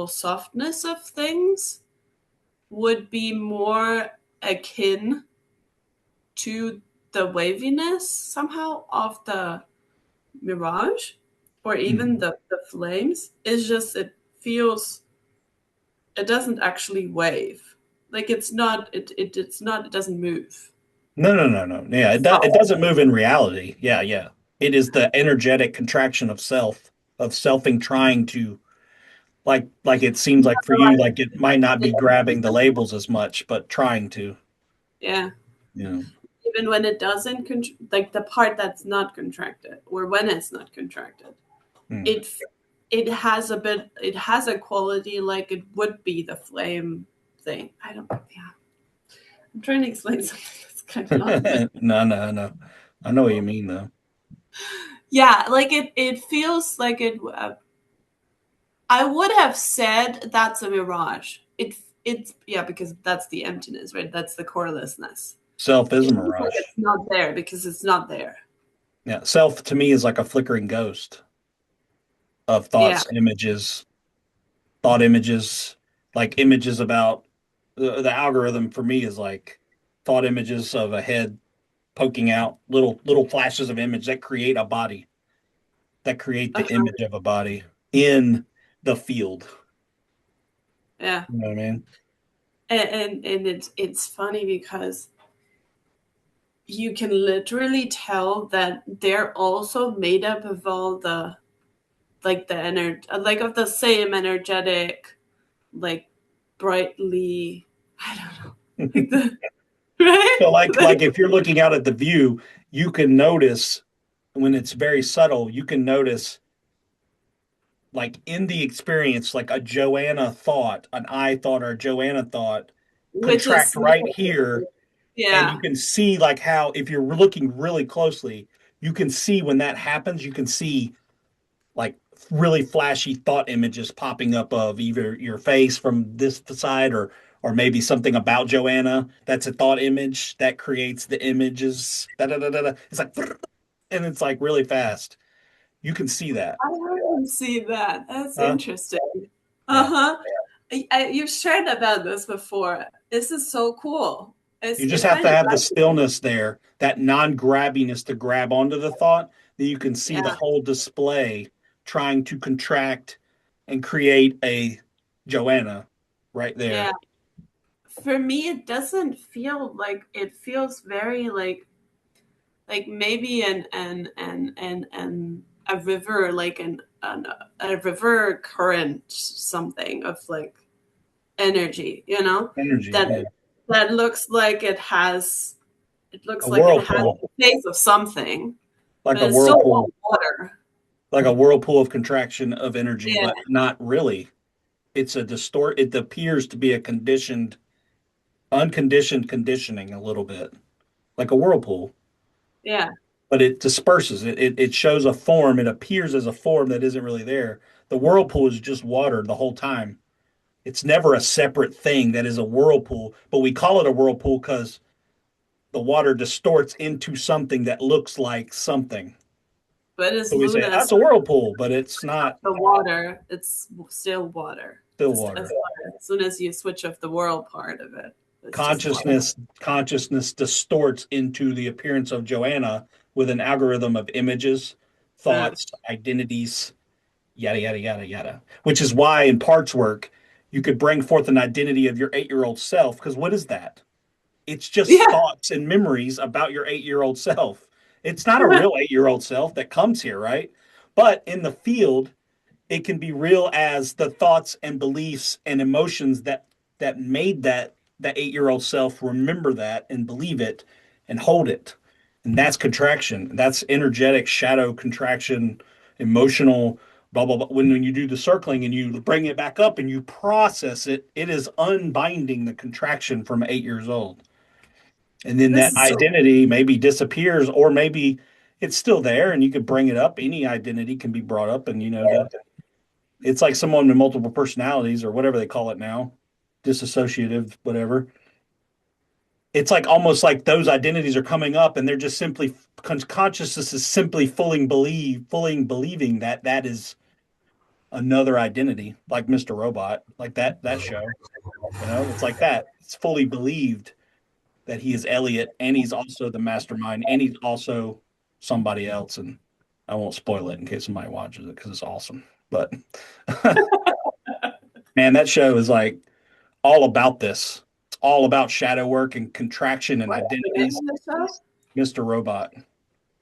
softness of things would be more akin to the waviness somehow of the mirage or even Mhm. the flames. It's just it doesn't actually wave. Like it doesn't move. No, no, no, no. Yeah, it So doesn't move in reality. Yeah, yeah. It is the energetic contraction of self, of selfing trying to like it seems like for you, like it might not be grabbing the labels as much, but trying to, yeah, you know. even when it doesn't like the part that's not contracted or when it's not contracted, Mm. it it has a quality like it would be the flame thing. I don't, yeah, I'm trying to explain something that's kind of not. No, no, no. I know what you mean though. Yeah, like it feels like it. I would have said that's a mirage. It's yeah, because that's the emptiness, right? That's the corelessness. Self is It a feels like mirage. it's not there because it's not there. Yeah, self to me is like a flickering ghost of Yeah. thought images, like images about the algorithm for me is like thought images of a head poking out, little flashes of image that create a body, that create the Uh-huh. image of a body in the field. Yeah. You know what I mean? And it's funny because you can literally tell that they're also made up of all the like like of the same energetic, like brightly, I don't know, like the right? So like if you're looking out at the view, you can notice when it's very subtle, you can notice like in the experience, like a Joanna thought, an I thought or a Joanna thought Which is contract right here. And you yeah. can see like how if you're looking really closely, you can see when that happens, you can see like really flashy thought images popping up of either your face from this side or maybe something about Joanna. That's a thought image that creates the images. Da, da, da, da, da. It's like and it's like really fast. You can see that. I haven't seen that. That's Huh? interesting. Yeah. Uh-huh. You've shared about this before. This is so cool. You It's just it have kind to of have the stillness there, that non-grabbiness to grab onto the thought, that you can see the yeah, whole display trying to contract and create a Joanna right there. yeah. For me, it doesn't feel like it feels very like maybe an a river like an a river current something of like energy, Energy, that yeah. that looks like it A looks like it has whirlpool, the face of something, like but a it's still whirlpool, water. like a whirlpool of contraction of energy, Yeah, but not really. It's a distort. It appears to be a conditioned, unconditioned conditioning a little bit, like a whirlpool. yeah, but it disperses. It shows a form. It appears as a form that isn't really there. The whirlpool is just water the whole time. It's never a separate thing that is a whirlpool, but we call it a whirlpool because the water distorts into something that looks like something. But as So we say Luna that's said, a whirlpool, but it's not the water, it's still water. still Just water. as soon as you switch off the whirl part of it, it's just water. Consciousness distorts into the appearance of Joanna with an algorithm of images, Yeah. thoughts, identities, yada yada yada yada. Which is why in parts work you could bring forth an identity of your 8-year-old self. Because what is that? It's just Yeah. thoughts and memories about your 8-year-old self. It's not a real 8-year-old self that comes here, right? But in the field, it can be real as the thoughts and beliefs and emotions that made that 8-year-old self remember that and believe it and hold it. And that's contraction. That's energetic shadow contraction, emotional blah blah blah. When you do the circling and you bring it back up and you process it, it is unbinding the contraction from 8 years old. And then This that is so identity maybe disappears, or maybe it's still there and you could bring it up. Any identity can be brought up, and it's like someone with multiple personalities or whatever they call it now, disassociative, whatever. It's like almost like those identities are coming up and they're just simply consciousness is simply fully believing that that is another identity, like Mr. Robot, like that show. It's like that. It's fully believed that he is Elliot and he's also the mastermind and he's also somebody else. And I won't spoil it in case somebody watches it because it's awesome. But man, that show is like all about this. It's all about shadow work and contraction and what's the name identities. of the show? Mr. Robot.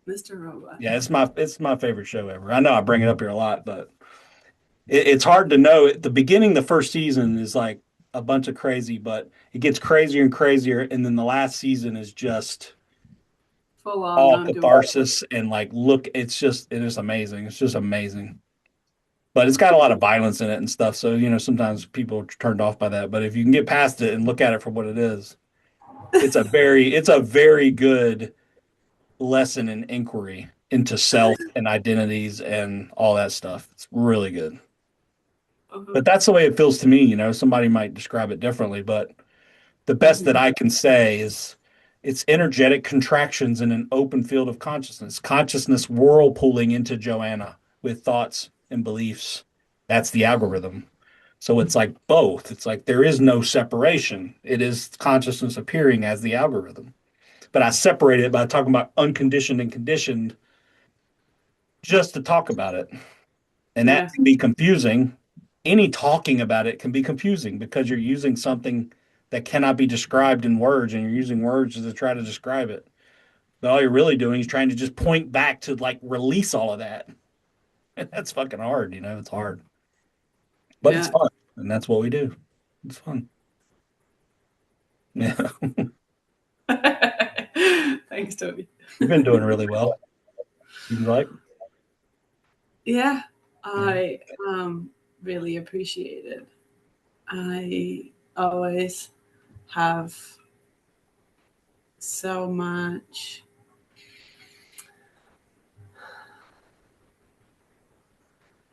Mr. Robot. Yeah, it's my favorite show ever. I know I bring it up here a lot, but it's hard to know. At the beginning, the first season is like a bunch of crazy, but it gets crazier and crazier, and then the last season is just Full on all don't do it. catharsis and like look. It is amazing. It's just amazing. But it's got a lot of violence in it and stuff. So sometimes people are turned off by that. But if you can get past it and look at it for what it is, it's a very good lesson in inquiry into self and identities and all that stuff. It's really good. Uh-huh. But that's the way it feels to me. Somebody might describe it differently, but the best that I can say is it's energetic contractions in an open field of consciousness, consciousness whirlpooling into Joanna with thoughts and beliefs. That's the algorithm. So it's like both. It's like there is no separation. It is consciousness appearing as the algorithm. But I separate it by talking about unconditioned and conditioned just to talk about it. And that Yeah. can be confusing. Any talking about it can be confusing because you're using something that cannot be described in words and you're using words to try to describe it. But all you're really doing is trying to just point back to like release all of that. And that's fucking hard, it's hard. But it's Yeah. fun. And that's what we do. It's fun. Yeah. Thanks, Toby. You've been doing really well. You like? Yeah, Yeah. I really appreciate it. I always have so much.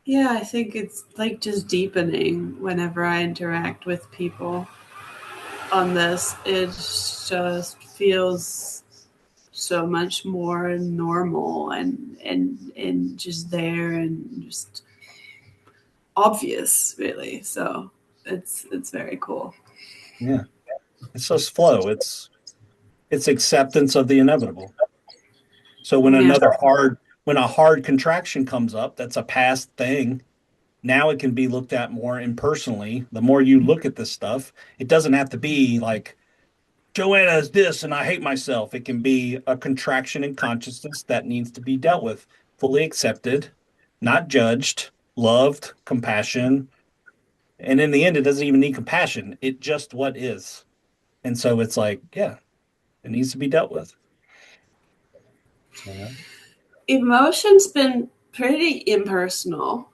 Yeah, I think it's like just deepening whenever I interact with people on this. It just feels so much more normal and just there and just obvious, really. So it's very cool. Yeah. It's just flow. It's acceptance of the inevitable. So Yeah, when a hard contraction comes up, that's a past thing. Now it can be looked at more impersonally. The more you look at this stuff, it doesn't have to be like Joanna is this and I hate myself. It can be a contraction in consciousness that needs to be dealt with, fully accepted, not judged, loved, compassion. And in the end, it doesn't even need compassion. It just what is. And so it's like, yeah, it needs to be dealt with. Yeah. emotion's been pretty impersonal.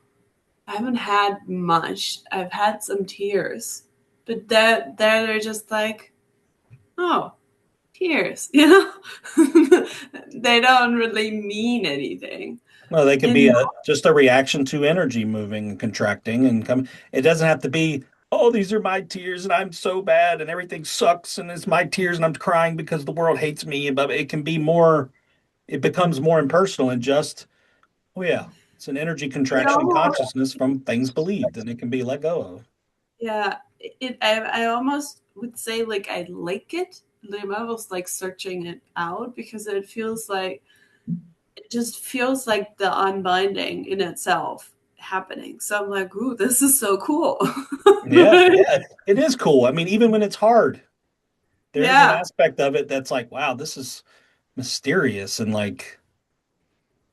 I haven't had much. I've had some tears, but that are just like, oh, tears, you know? They don't really mean anything. Well, they could be And just a reaction to energy moving and contracting and come. It doesn't have to be, oh, these are my tears and I'm so bad and everything sucks and it's my tears and I'm crying because the world hates me. But it can be more, it becomes more impersonal and just, oh yeah, it's an energy it contraction in almost, consciousness from things believed and it can be let go of. yeah, I almost would say like I like it. I'm almost like searching it out because it just feels like the unbinding in itself happening. So I'm like, ooh, this is so cool. Yeah, yeah, it is cool. I mean, even when it's hard, there's an Yeah, aspect of it that's like, wow, this is mysterious and like,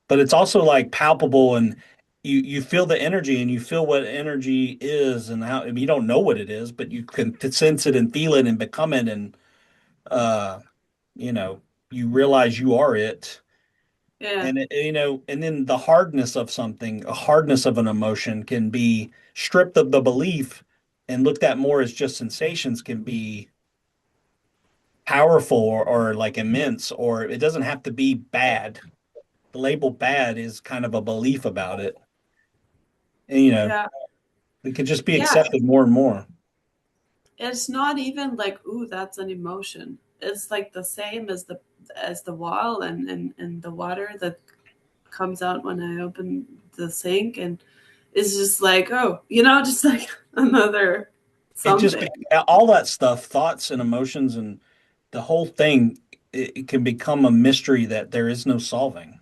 but it's also like palpable and you feel the energy and you feel what energy is and how I mean, you don't know what it is, but you can sense it and feel it and become it and uh you know, you realize you are it. yeah, And and then the hardness of something, a hardness of an emotion can be stripped of the belief and looked at more as just sensations can be powerful or like immense, or it doesn't have to be bad. The label bad is kind of a belief about it. And, yeah, it could just be yeah. accepted more and more. It's not even like, ooh, that's an emotion. It's like the same as the wall and the water that comes out when I open the sink, and it's just like, oh, just like another It just something. all that stuff, thoughts and emotions and the whole thing, it can become a mystery that there is no solving.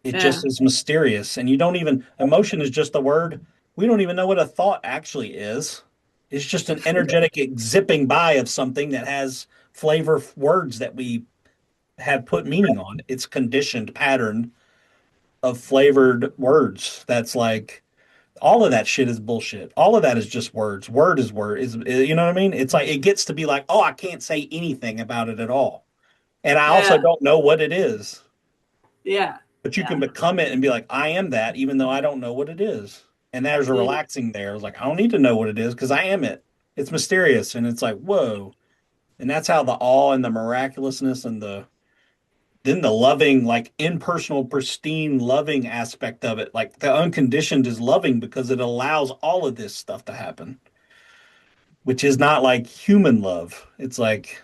It Yeah. just is mysterious. And you don't even, emotion is just a word. We don't even know what a thought actually is. It's just an energetic zipping by of something that has flavor words that we have put meaning on. It's conditioned pattern of flavored words. That's like all of that shit is bullshit. All of that is just words. Word is word. Is you know what I mean? It's like it gets to be like, oh, I can't say anything about it at all. And I also Yeah. don't know what it is. Yeah. But you Yeah. can become it and be like, I am that, even though I don't know what it is. And there's a Yeah. relaxing there. It's like, I don't need to know what it is because I am it. It's mysterious. And it's like, whoa. And that's how the awe and the miraculousness and then the loving, like impersonal, pristine, loving aspect of it, like the unconditioned is loving because it allows all of this stuff to happen, which is not like human love. It's like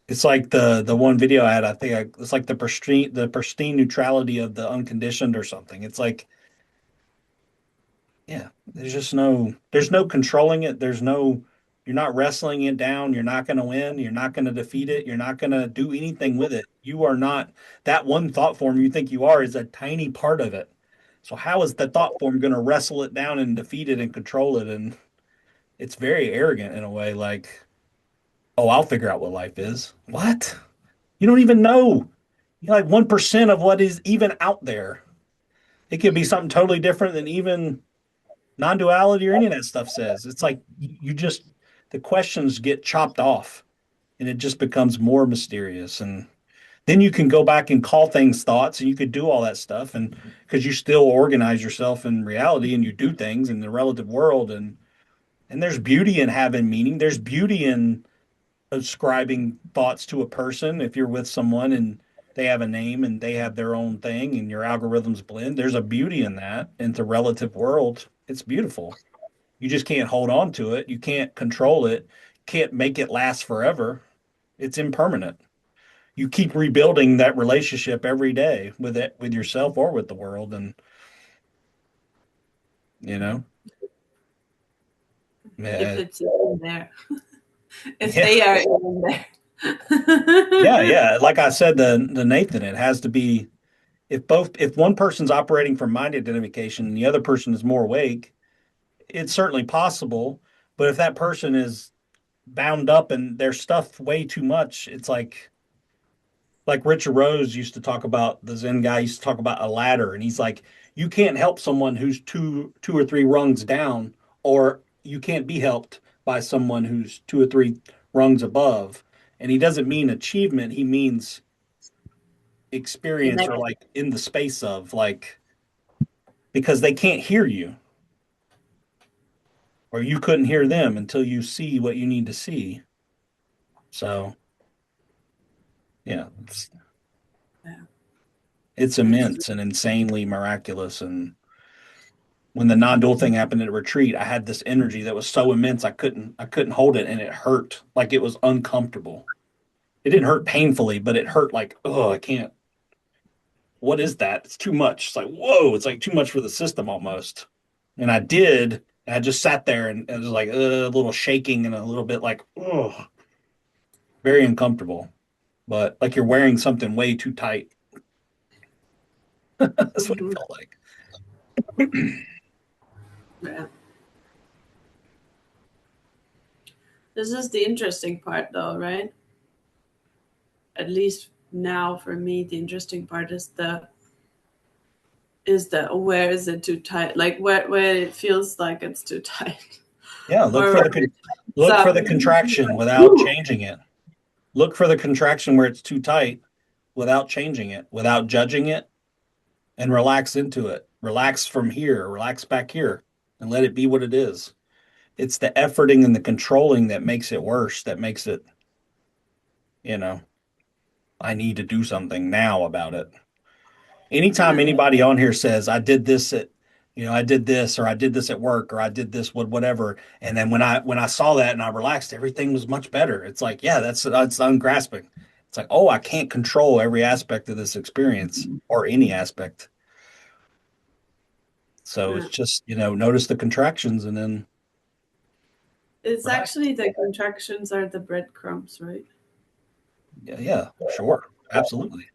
the one video I had. It's like the pristine neutrality of the unconditioned or something. It's like yeah, there's no controlling it. You're not wrestling it down. You're not going to win. You're not going to defeat it. You're not going to do anything with it. You are not that one thought form you think you are is a tiny part of it. So how is the thought form going to wrestle it down and defeat it and control it? And it's very arrogant in a way, like, oh, I'll figure out what life is. What? You don't even know. You're like 1% of what is even out there. It could be something totally different than even non-duality or any of that stuff says. It's like you just the questions get chopped off and it just becomes more mysterious. And then you can go back and call things thoughts and you could do all that stuff and because you still organize yourself in reality and you do things in the relative world and there's beauty in having meaning. There's beauty in ascribing thoughts to a person if you're with someone and they have a name and they have their own thing and your algorithms blend. There's a beauty in that. In the relative world, it's beautiful. You just can't hold on to it. You can't control it. Can't make it last forever. It's impermanent. You keep rebuilding that relationship every day with it, with yourself or with the world. And, you know, If yeah, it's in there, if yeah, they are in there. yeah, yeah. Like I said, the Nathan, it has to be if one person's operating from mind identification and the other person is more awake, it's certainly possible. But if that person is bound up in their stuff way too much, it's like Richard Rose used to talk about the Zen guy used to talk about a ladder, and he's like, you can't help someone who's two or three rungs down, or you can't be helped by someone who's two or three rungs above. And he doesn't mean achievement; he means experience or like in the space of like because they can't hear you. or you couldn't hear them until you see what you need to see. So, yeah, Yeah. it's That's immense and insanely miraculous. And when the non-dual thing happened at retreat, I had this energy that was so immense I couldn't hold it, and it hurt like it was uncomfortable. It didn't hurt painfully, but it hurt like, oh, I can't. What is that? It's too much. It's like, whoa, it's like too much for the system almost. And I did, and I just sat there and it was like a little shaking and a little bit like, oh, very uncomfortable. But like you're wearing something way too tight. That's what it Mhm. felt like. Yeah. This is the interesting part, though, right? At least now for me, the interesting part is the where is it too tight? Like where it feels like it's too tight, Yeah, or where it's look for up. the contraction without changing it. Look for the contraction where it's too tight without changing it, without judging it, and relax into it. Relax from here, relax back here, and let it be what it is. It's the efforting and the controlling that makes it worse, that makes it, you know, I need to do something now about it. Anytime Yeah. anybody on here says, I did this at, I did this or I did this at work or I did this with whatever. And then when I saw that and I relaxed, everything was much better. It's like, yeah, that's ungrasping. It's like, oh, I can't control every aspect of this experience or any aspect. So Yeah. it's just, notice the contractions and then It's relax. actually the contractions are the breadcrumbs, right? Yeah, yeah, sure. Absolutely.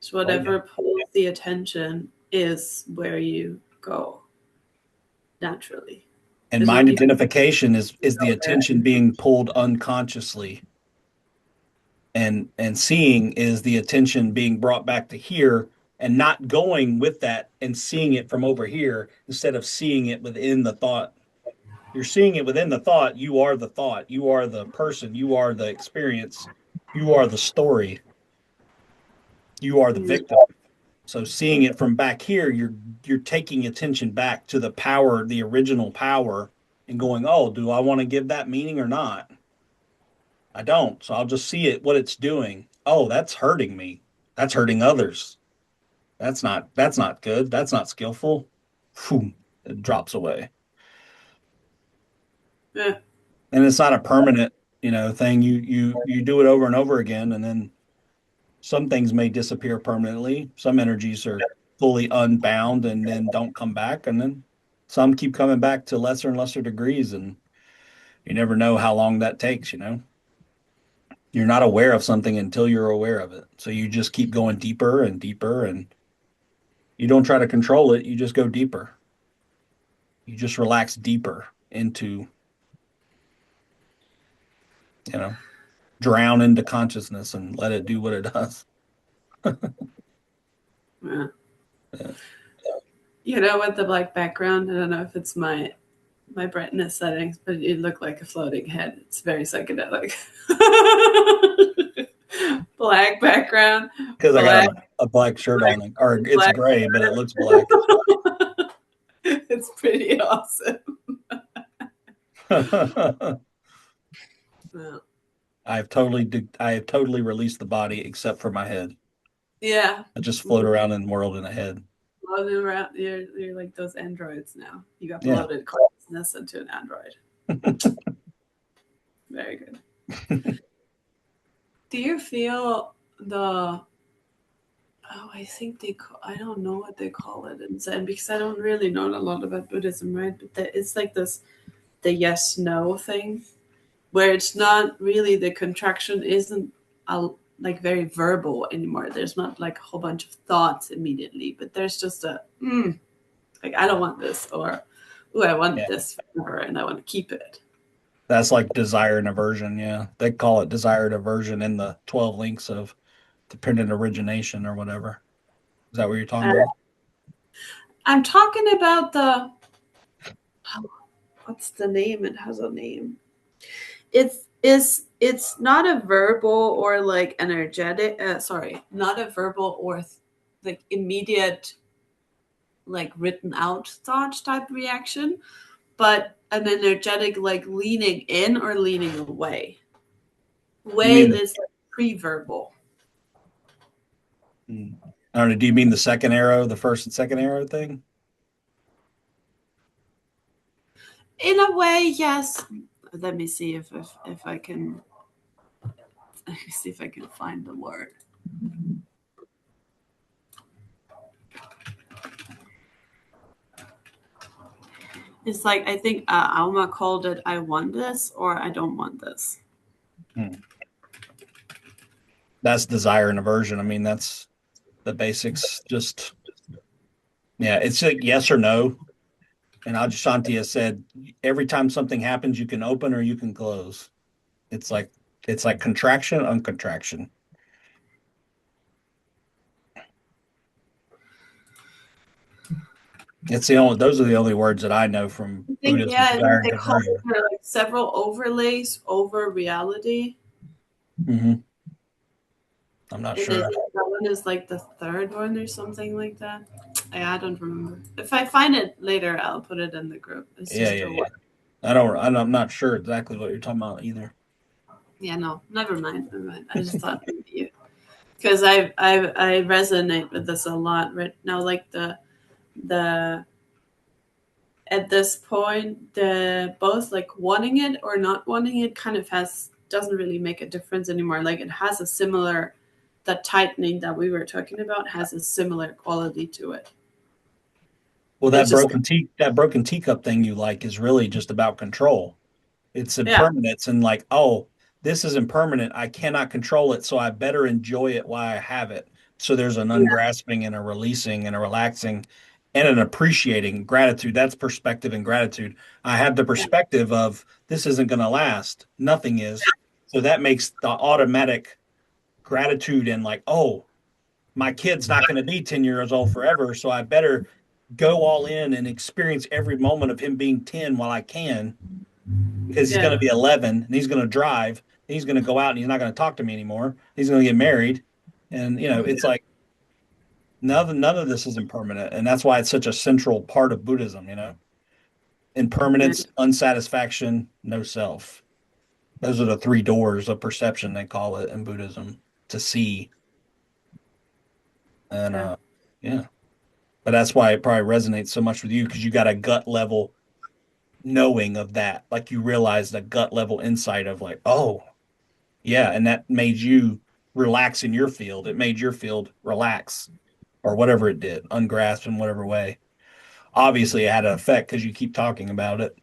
So Oh yeah. whatever pulls the attention is where you go naturally. And Is what mind people identification is the know, right? attention being pulled unconsciously, and seeing is the attention being brought back to here and not going with that and seeing it from over here instead of seeing it within the thought. You're seeing it within the thought. You are the thought. You are the person. You are the experience. You are the story. You are the Mm. victim. So seeing it from back here, you're taking attention back to the power, the original power, and going, oh, do I want to give that meaning or not? I don't. So I'll just see it, what it's doing. Oh, that's hurting me. That's hurting others. That's not good. That's not skillful. Phew, it drops away. Yeah. And it's not a permanent, thing. You do it over and over again, and then some things may disappear permanently. Some energies are fully unbound and then don't come back, and then some keep coming back to lesser and lesser degrees, and you never know how long that takes. You're not aware of something until you're aware of it. So you just keep going deeper and deeper, and you don't try to control it. You just go deeper. You just relax deeper into, you know, drown into consciousness and let it do what it does. Yeah. Yeah. With the black background, I don't know if it's my brightness settings, but it looked like a floating head. It's very psychedelic. Black background, Because I got black, a black shirt black, on, or it's black. gray, but it looks black. It's pretty awesome. Yeah. I have totally released the body except for my head. Yeah. I just float around in the world in a head. Floating around, you're like those androids now. You Yeah. uploaded consciousness into an android. Very good. Do you feel the? Oh, I think I don't know what they call it in Zen because I don't really know a lot about Buddhism, right? But it's like the yes no thing where it's not really the contraction isn't like very verbal anymore. There's not like a whole bunch of thoughts immediately, but there's just like I don't want this or oh I want Yeah. this forever and I want to keep it. That's like desire and aversion. Yeah. They call it desire and aversion in the 12 links of dependent origination or whatever. Is that what you're talking Uh, about? I'm talking about what's the name? It has a name. It's not a verbal or like energetic. Sorry, not a verbal or like immediate like written out thought type reaction, but an energetic like leaning in or leaning away. You Way mean, is like pre-verbal. I don't know, do you mean the second arrow, the first and second arrow thing? In a way, yes. Let me see if I can. Let me see if I can find the word. It's like I think Alma called it "I want this" or "I don't want this." Hmm. That's desire and aversion. I mean, that's the basics. Just, yeah, it's like yes or no. And Adyashanti has said every time something happens, you can open or you can close. It's like contraction, uncontraction. It's the only those are the only words that I know from I think Buddhism, yeah, I desire think and they call conversion. it like several overlays over reality. Hmm. I'm not And I sure. think that one is like the third one or something like that. I don't remember. If I find it later, I'll put it in the group. It's Yeah, just yeah, a yeah. word. I'm not sure exactly what you're talking about either. Yeah, no, never mind. Never mind. I just thought maybe you, because I resonate with this a lot right now. Like the at this point, the both like wanting it or not wanting it kind of has doesn't really make a difference anymore. Like it has a similar, the tightening that we were talking about has a similar quality to it. Well, It's just that broken teacup thing you like is really just about control. It's yeah, impermanence and like, oh, this is impermanent. I cannot control it, so I better enjoy it while I have it. So there's an yeah, ungrasping and a releasing and a relaxing and an appreciating gratitude. That's perspective and gratitude. I have the yeah, perspective of this isn't going to last. Nothing is. So that makes the automatic gratitude and like, oh, my kid's not going to be 10 years old forever. So I better go all in and experience every moment of him being 10 while I can because he's going yeah, to be 11 and he's going to drive. And he's going to go out and he's not going to talk to me anymore. He's going to get married. And, it's like none of this is impermanent. And that's why it's such a central part of Buddhism. yeah, Impermanence, unsatisfaction, no self. Those are the three doors of perception, they call it in Buddhism, to see. And, yeah. yeah. But that's why it probably resonates so much with you because you got a gut level knowing of that. Like you realize the gut level insight of like, oh, yeah. And that made you relax in your field. It made your field relax or whatever it did, ungrasp in whatever way. Obviously, it had an effect because you keep talking about it.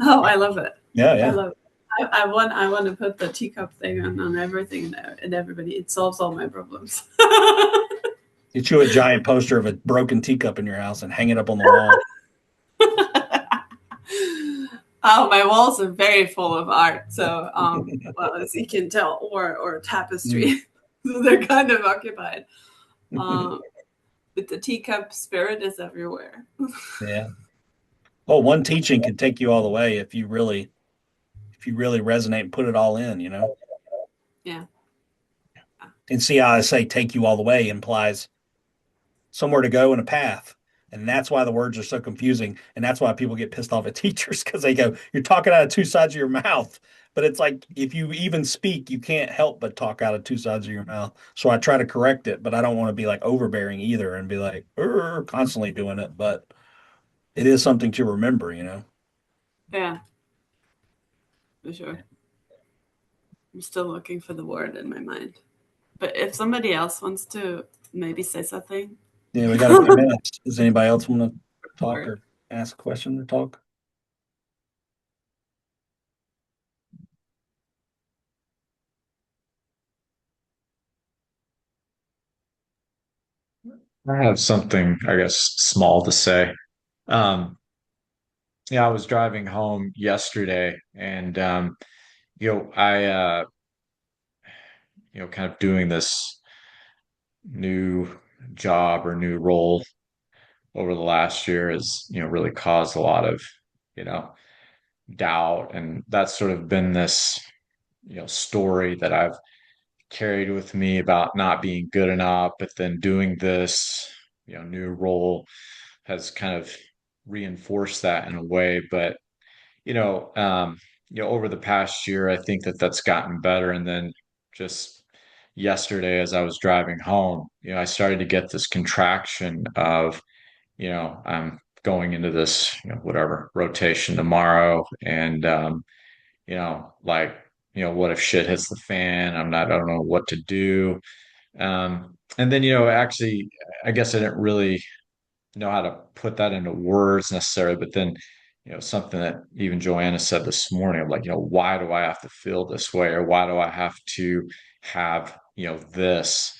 Oh, I love it. Yeah, I yeah. love it. I want to put the teacup thing on everything and everybody. It solves all my problems. Get you a giant poster of a broken teacup in your house and hang it up on the wall. Oh, my walls are very full of art. So, well, as you can tell, or Mm. tapestry, so they're kind of occupied. Um, but the teacup spirit is everywhere. Yeah. Well, one teaching can take you all the way if you really resonate and put it all in. Yeah, And see how I say take you all the way implies somewhere to go and a path. And that's why the words are so confusing. And that's why people get pissed off at teachers because they go, you're talking out of two sides of your mouth. But it's like if you even speak, you can't help but talk out of two sides of your mouth. So I try to correct it, but I don't want to be like overbearing either and be like constantly doing it. But it is something to remember. yeah, for sure. I'm still looking for the word in my mind. But if somebody else wants to maybe say something, Yeah, we got a few minutes. Does anybody else want to talk or or ask a question or talk? I have something, I guess, small to say. Um, yeah, I was driving home yesterday and I kind of doing this new job or new role over the last year has, really caused a lot of, you know, doubt. And that's sort of been this, story that I've carried with me about not being good enough, but then doing this, new role has kind of reinforced that in a way. But you know, over the past year, I think that that's gotten better. And then just yesterday, as I was driving home, I started to get this contraction of, I'm going into this, whatever rotation tomorrow, and like, what if shit hits the fan? I don't know what to do. And then, actually, I guess I didn't really know how to put that into words necessarily, but then, something that even Joanna said this morning, of like, why do I have to feel this way, or why do I have to have, this?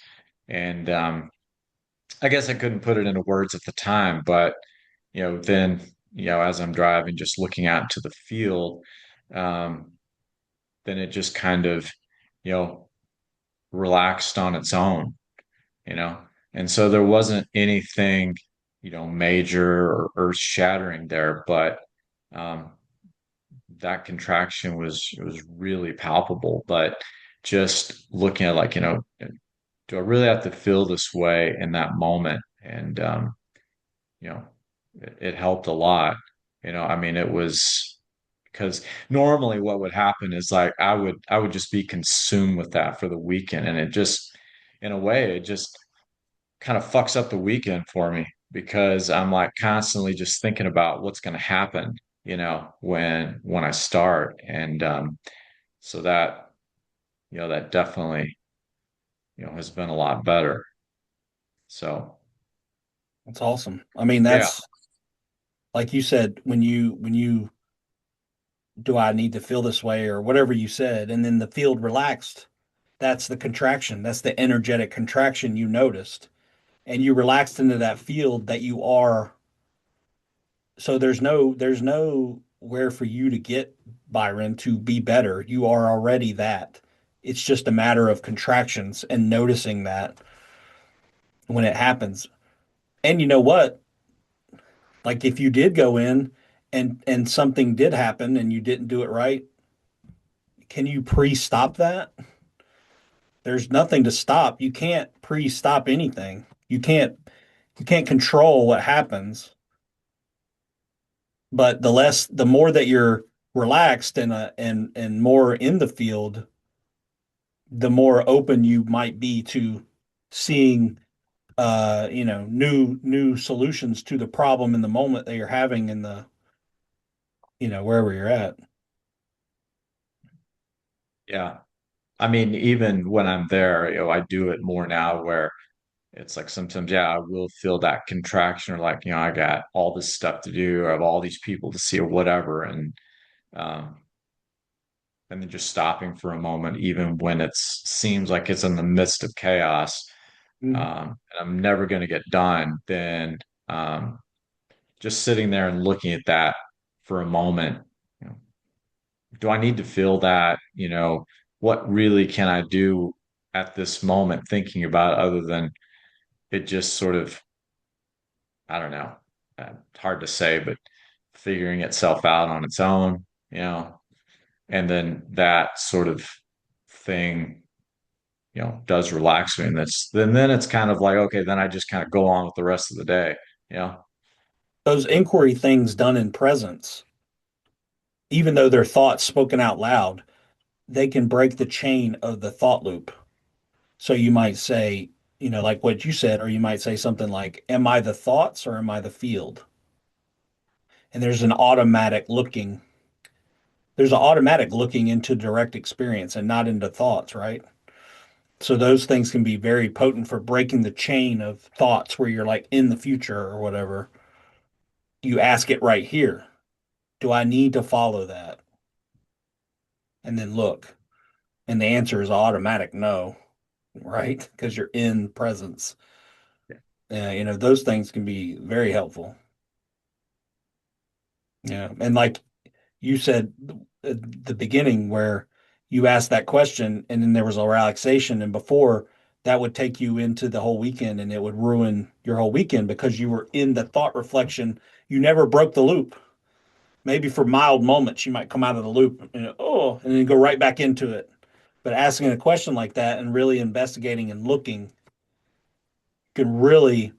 And I guess I couldn't put it into words at the time, but then, as I'm driving, just looking out into the field, um, then it just kind of, you know, relaxed on its own, you know. And so there wasn't anything, major or earth shattering there, but um, that contraction was really palpable. But just looking at, like, do I really have to feel this way in that moment? And you know, it helped a lot. I mean, it was because normally what would happen is, like, I would just be consumed with that for the weekend, and it just, in a way, it just kind of fucks up the weekend for me, because I'm like constantly just thinking about what's going to happen, when I start. And so that, that definitely, has been a lot better. So That's awesome. I mean, yeah, that's like you said, when you do I need to feel this way or whatever you said, and then the field relaxed. That's the contraction. That's the energetic contraction you noticed. And you relaxed into that field that you are. So there's no where for you to get, Byron, to be better. You are already that. It's just a matter of contractions and noticing that when it happens. And you know what? Like, if you did go in and something did happen and you didn't do it right, can you pre-stop that? There's nothing to stop. You can't pre-stop anything. You can't control what happens. But the more that you're relaxed and more in the field, the more open you might be to seeing new solutions to the problem in the moment that you're having in the wherever you're at. yeah. I mean, even when I'm there, I do it more now, where it's like sometimes, yeah, I will feel that contraction, or like, I got all this stuff to do, or I have all these people to see, or whatever. Um, and then just stopping for a moment, even when it seems like it's in the midst of chaos, Mhm. and I'm never going to get done, then um, just sitting there and looking at that for a moment, you know, do I need to feel that? What really can I do at this moment, thinking about it, other than it just sort of, I don't know, hard to say, but figuring itself out on its own, and then that sort of thing, does relax me. And then it's kind of like, okay, then I just kind of go on with the rest of the day, you know? Those inquiry things done in presence, even though they're thoughts spoken out loud, they can break the chain of the thought loop. So you might say, like what you said, or you might say something like, am I the thoughts or am I the field? And there's an automatic looking into direct experience and not into thoughts, right? So those things can be very potent for breaking the chain of thoughts where you're like in the future or whatever. You ask it right here. Do I need to follow that? And then look. And the answer is automatic no, right? Because you're in presence. Those things can be very helpful. Yeah. And like you said at the beginning, where you asked that question and then there was a relaxation, and before that would take you into the whole weekend and it would ruin your whole weekend because you were in the thought reflection. You never broke the loop. Maybe for mild moments you might come out of the loop and and then go right back into it. But asking a question like that and really investigating and looking can really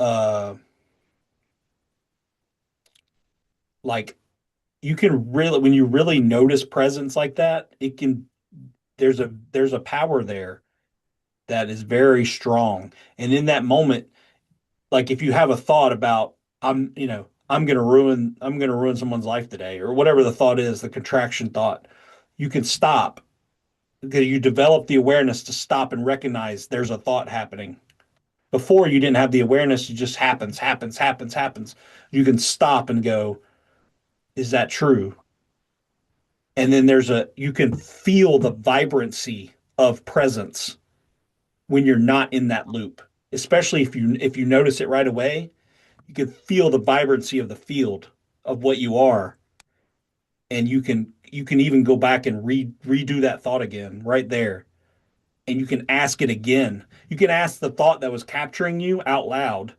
uh Like you can really, when you really notice presence like that, it can, there's a power there that is very strong. And in that moment, like if you have a thought about I'm gonna ruin someone's life today, or whatever the thought is, the contraction thought, you can stop because you develop the awareness to stop and recognize there's a thought happening. Before you didn't have the awareness, it just happens. You can stop and go, is that true? And then you can feel the vibrancy of presence when you're not in that loop, especially if you notice it right away. You can feel the vibrancy of the field of what you are, and you can even go back and redo that thought again right there, and you can ask it again. You can ask the thought that was capturing you out loud,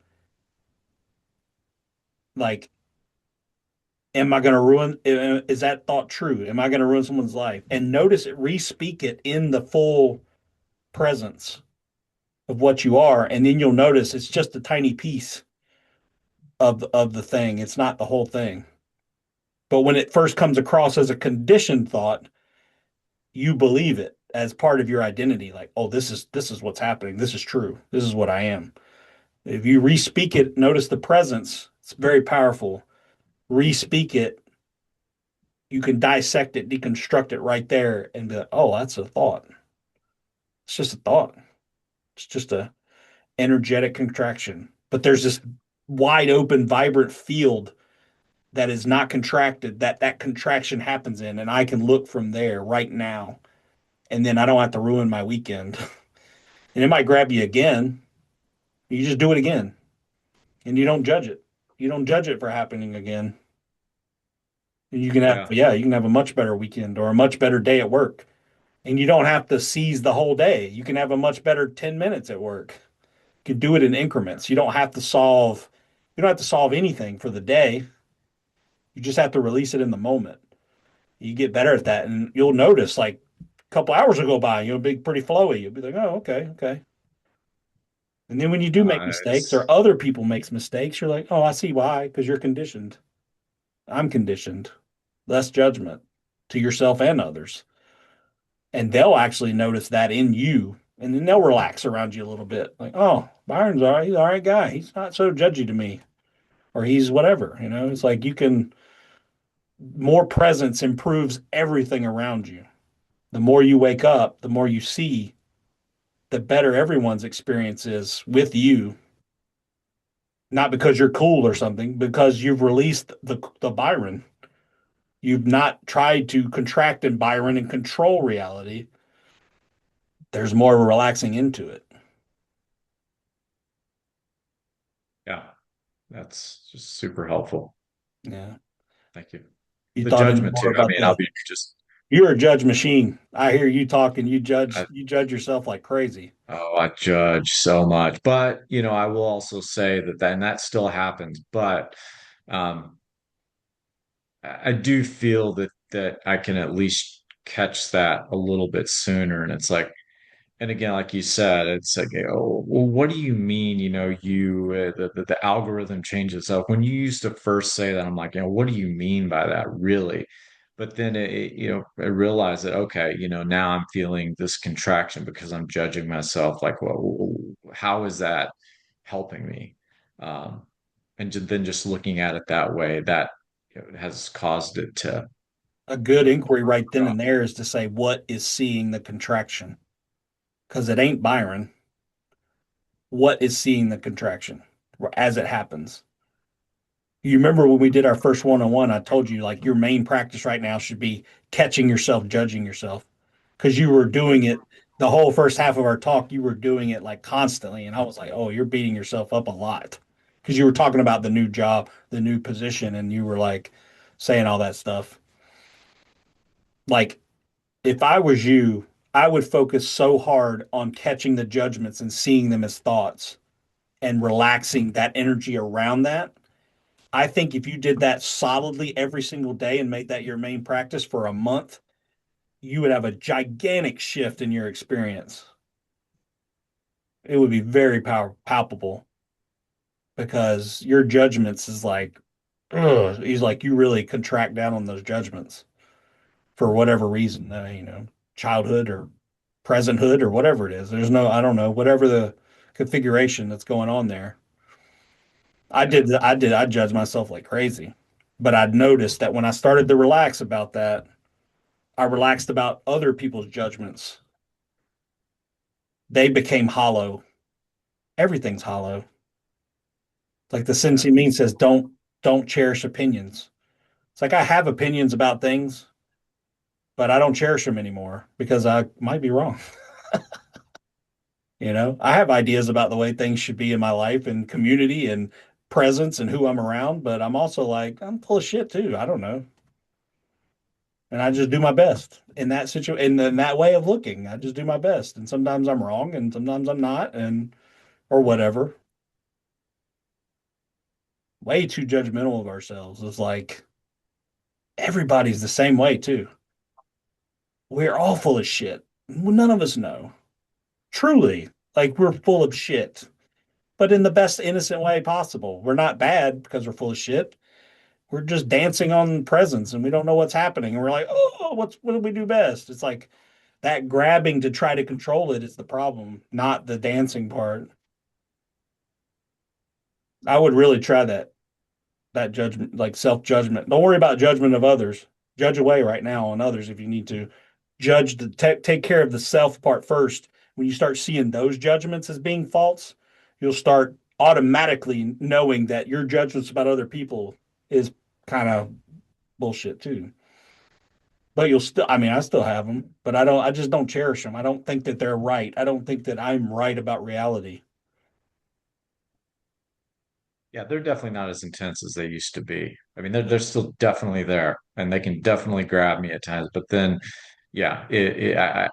like, am I going to ruin, is that thought true? Am I going to ruin someone's life? And notice it, re-speak it in the full presence of what you are, and then you'll notice it's just a tiny piece of the thing. It's not the whole thing. But when it first comes across as a conditioned thought, you believe it as part of your identity. Like, oh, this is what's happening. This is true. This is what I am. If you re-speak it, notice the presence. It's very powerful. Re-speak it. You can dissect it, deconstruct it right there, and be like, oh, that's a thought. It's just a thought. It's just a energetic contraction. But there's this wide open, vibrant field that is not contracted, that contraction happens in, and I can look from there right now, and then I don't have to ruin my weekend. And it might grab you again. You just do it again, and you don't judge it. You don't judge it for happening again. And Yeah. you can have a much better weekend or a much better day at work. And you don't have to seize the whole day. You can have a much better 10 minutes at work. You can do it in increments. You don't have to solve anything for the day. You just have to release it in the moment. You get better at that, and you'll notice like a couple hours will go by, you'll be pretty flowy. You'll be like, oh, okay, okay. And then when you do make mistakes or It's other people makes mistakes, you're like, oh, I see why, because you're conditioned. I'm conditioned. Less judgment to yourself and others. And they'll actually notice that in you. And then they'll relax around you a little bit. Like, oh, Byron's all right. He's all right guy. He's not so judgy to me. Or he's whatever. It's like more presence improves everything around you. The more you wake up, the more you see, the better everyone's experience is with you. Not because you're cool or something, because you've released the Byron. You've not tried to contract in Byron and control reality. There's more relaxing into it. yeah, that's just super helpful. Yeah. Thank you. You The thought any judgment more too. I about mean, I'll the be just you're a judge machine. I hear you talking, you I, judge yourself like crazy. oh, I judge so much. But, I will also say and that still happens, but um I do feel that I can at least catch that a little bit sooner. And it's like, and again, like you said, it's like, oh, well, what do you mean? The algorithm changes up. When you used to first say that, I'm like, what do you mean by that, really? But then I realized that okay, now I'm feeling this contraction because I'm judging myself. Like, well, how is that helping me? Um, and then just looking at it that way, that has caused it to A good inquiry right then drop. and there is to say what is seeing the contraction? Because it ain't Byron. What is seeing the contraction as it happens? You remember when we did our first one-on-one, I told you like your main practice right now should be catching yourself, judging yourself. Because you were doing it the whole first half of our talk, you were doing it like constantly. And I was like, oh, you're beating yourself up a lot. Because you were talking about the new job, the new position, and you were like saying all that stuff. Like, if I was you, I would focus so hard on catching the judgments and seeing them as thoughts and relaxing that energy around that. I think if you did that solidly every single day and made that your main practice for a month, you would have a gigantic shift in your experience. It would be very palpable because your judgments is like ugh, he's like, you really contract down on those judgments for whatever reason, childhood or presenthood or whatever it is. There's no, I don't know, whatever the configuration that's going on there. Yeah. I judged myself like crazy. But I'd noticed that when I started to relax about that, I relaxed about other people's judgments. They became hollow. Everything's hollow. Like the Yeah. Cincy Mean says, don't cherish opinions. It's like I have opinions about things, but I don't cherish them anymore because I might be wrong. I have ideas about the way things should be in my life and community and presence and who I'm around, but I'm also like, I'm full of shit too. I don't know. And I just do my best in that situation, in that way of looking. I just do my best. And sometimes I'm wrong and sometimes I'm not, and or whatever. Way too judgmental of ourselves. It's like everybody's the same way too. We're all full of shit. None of us know. Truly, like we're full of shit, but in the best innocent way possible. We're not bad because we're full of shit. We're just dancing on presents and we don't know what's happening. And we're like, oh, what do we do best? It's like that grabbing to try to control it is the problem, not the dancing part. I would really try that judgment, like self judgment. Don't worry about judgment of others. Judge away right now on others if you need to. Take care of the self part first. When you start seeing those judgments as being false, you'll start automatically knowing that your judgments about other people is kind of bullshit too. But you'll still, I mean, I still have them, but I just don't cherish them. I don't think that they're right. I don't think that I'm right about reality. Yeah, they're definitely not as intense as they used to be. I mean, they're still definitely there, and they can definitely grab me at times. But then, yeah, yeah,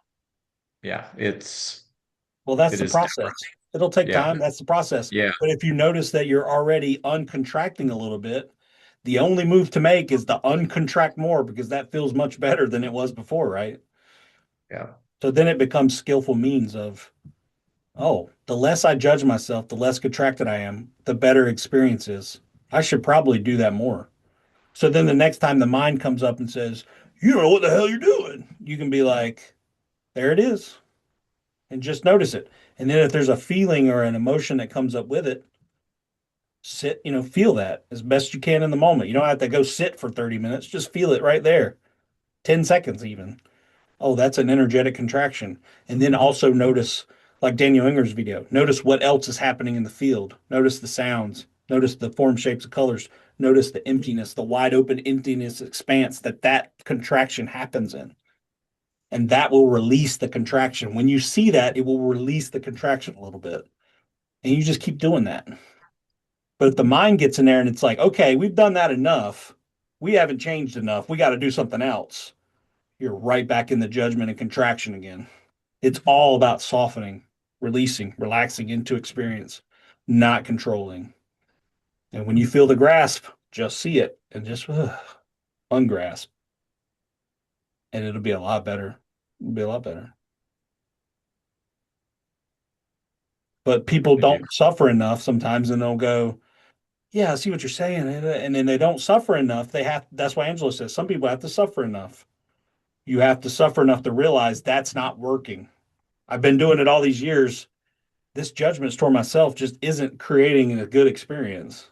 Well, that's it the is different. process. It'll take Yeah, time. That's the process. yeah, But if you notice that you're already uncontracting a little bit, the only move to make is to uncontract more because that feels much better than it was before, right? yeah. So then it becomes skillful means of, oh, the less I judge myself, the less contracted I am, the better experience is. I should probably do that more. So then the next time the mind comes up and says, you don't know what the hell you're doing, you can be like, there it is, and just notice it. And then if there's a feeling or an emotion that comes up with it, feel that as best you can in the moment. You don't have to go sit for 30 minutes, just feel it right there, 10 seconds even. Oh, that's an energetic contraction. And then also notice, like Daniel Inger's video, notice what else is happening in the field. Notice the sounds, notice the form, shapes, and colors, notice the emptiness, the wide open emptiness expanse that contraction happens in. And that will release the contraction. When you see that, it will release the contraction a little bit. And you just keep doing that. But if the mind gets in there and it's like, okay, we've done that enough, we haven't changed enough, we got to do something else, you're right back in the judgment and contraction again. It's all about softening, releasing, relaxing into experience, not controlling. And when you feel the grasp, just see it and just ungrasp, and it'll be a lot better. It'll be a lot better. But people Thank you. don't suffer enough sometimes, and they'll go, "Yeah, I see what you're saying," and then they don't suffer enough. They have. That's why Angela says some people have to suffer enough. You have to suffer enough to realize that's not working. I've been doing it all these years. This judgment toward myself just isn't creating a good experience.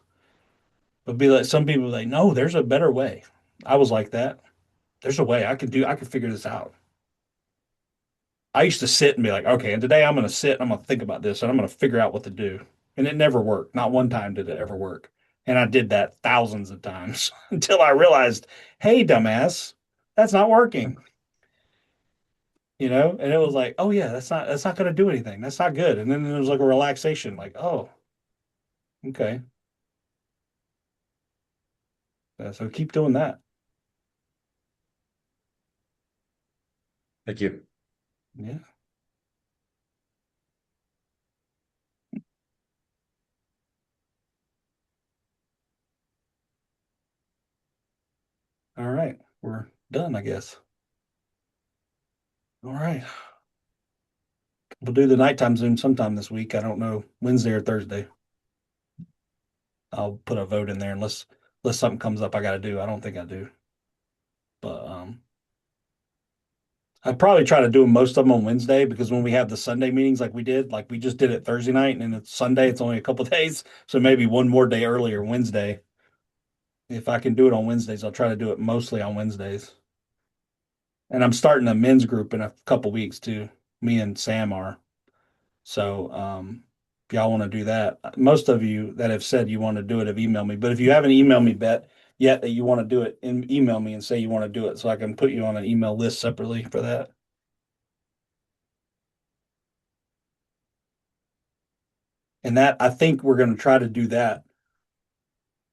But be like some people like, no, there's a better way. I was like that. There's a way I can figure this out. I used to sit and be like, okay, and today I'm gonna sit and I'm gonna think about this and I'm gonna figure out what to do. And it never worked. Not one time did it ever work. And I did that thousands of times until I realized, hey, dumbass, that's not working. And it was like, oh yeah, that's not gonna do anything. That's not good. And then there was like a relaxation, like, oh, okay. So keep doing that. Thank you. Yeah. All right. We're done, I guess. All right. We'll do the nighttime Zoom sometime this week. I don't know, Wednesday or Thursday. I'll put a vote in there and let's unless something comes up I got to do. I don't think I do, but I'd probably try to do most of them on Wednesday because when we have the Sunday meetings like we did, like we just did it Thursday night and then it's Sunday, it's only a couple days. So maybe one more day earlier, Wednesday. If I can do it on Wednesdays, I'll try to do it mostly on Wednesdays. And I'm starting a men's group in a couple weeks too. Me and Sam are. So if y'all want to do that, most of you that have said you want to do it have emailed me. But if you haven't emailed me yet that you want to do it, email me and say you want to do it so I can put you on an email list separately for that. And that I think we're going to try to do that.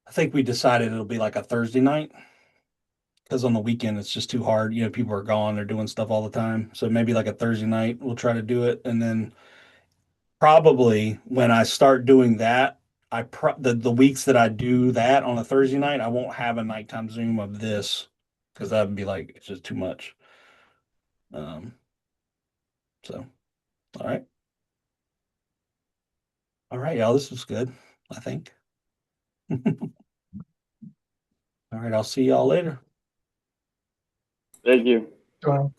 I think we decided it'll be like a Thursday night because on the weekend it's just too hard. You know, people are gone, they're doing stuff all the time. So maybe like a Thursday night we'll try to do it, and then probably when I start doing that, the weeks that I do that on a Thursday night, I won't have a nighttime Zoom of this because that would be like it's just too much. Um, so all right, all right, y'all. This was good, I think. All right, I'll see y'all later. Thank you. So,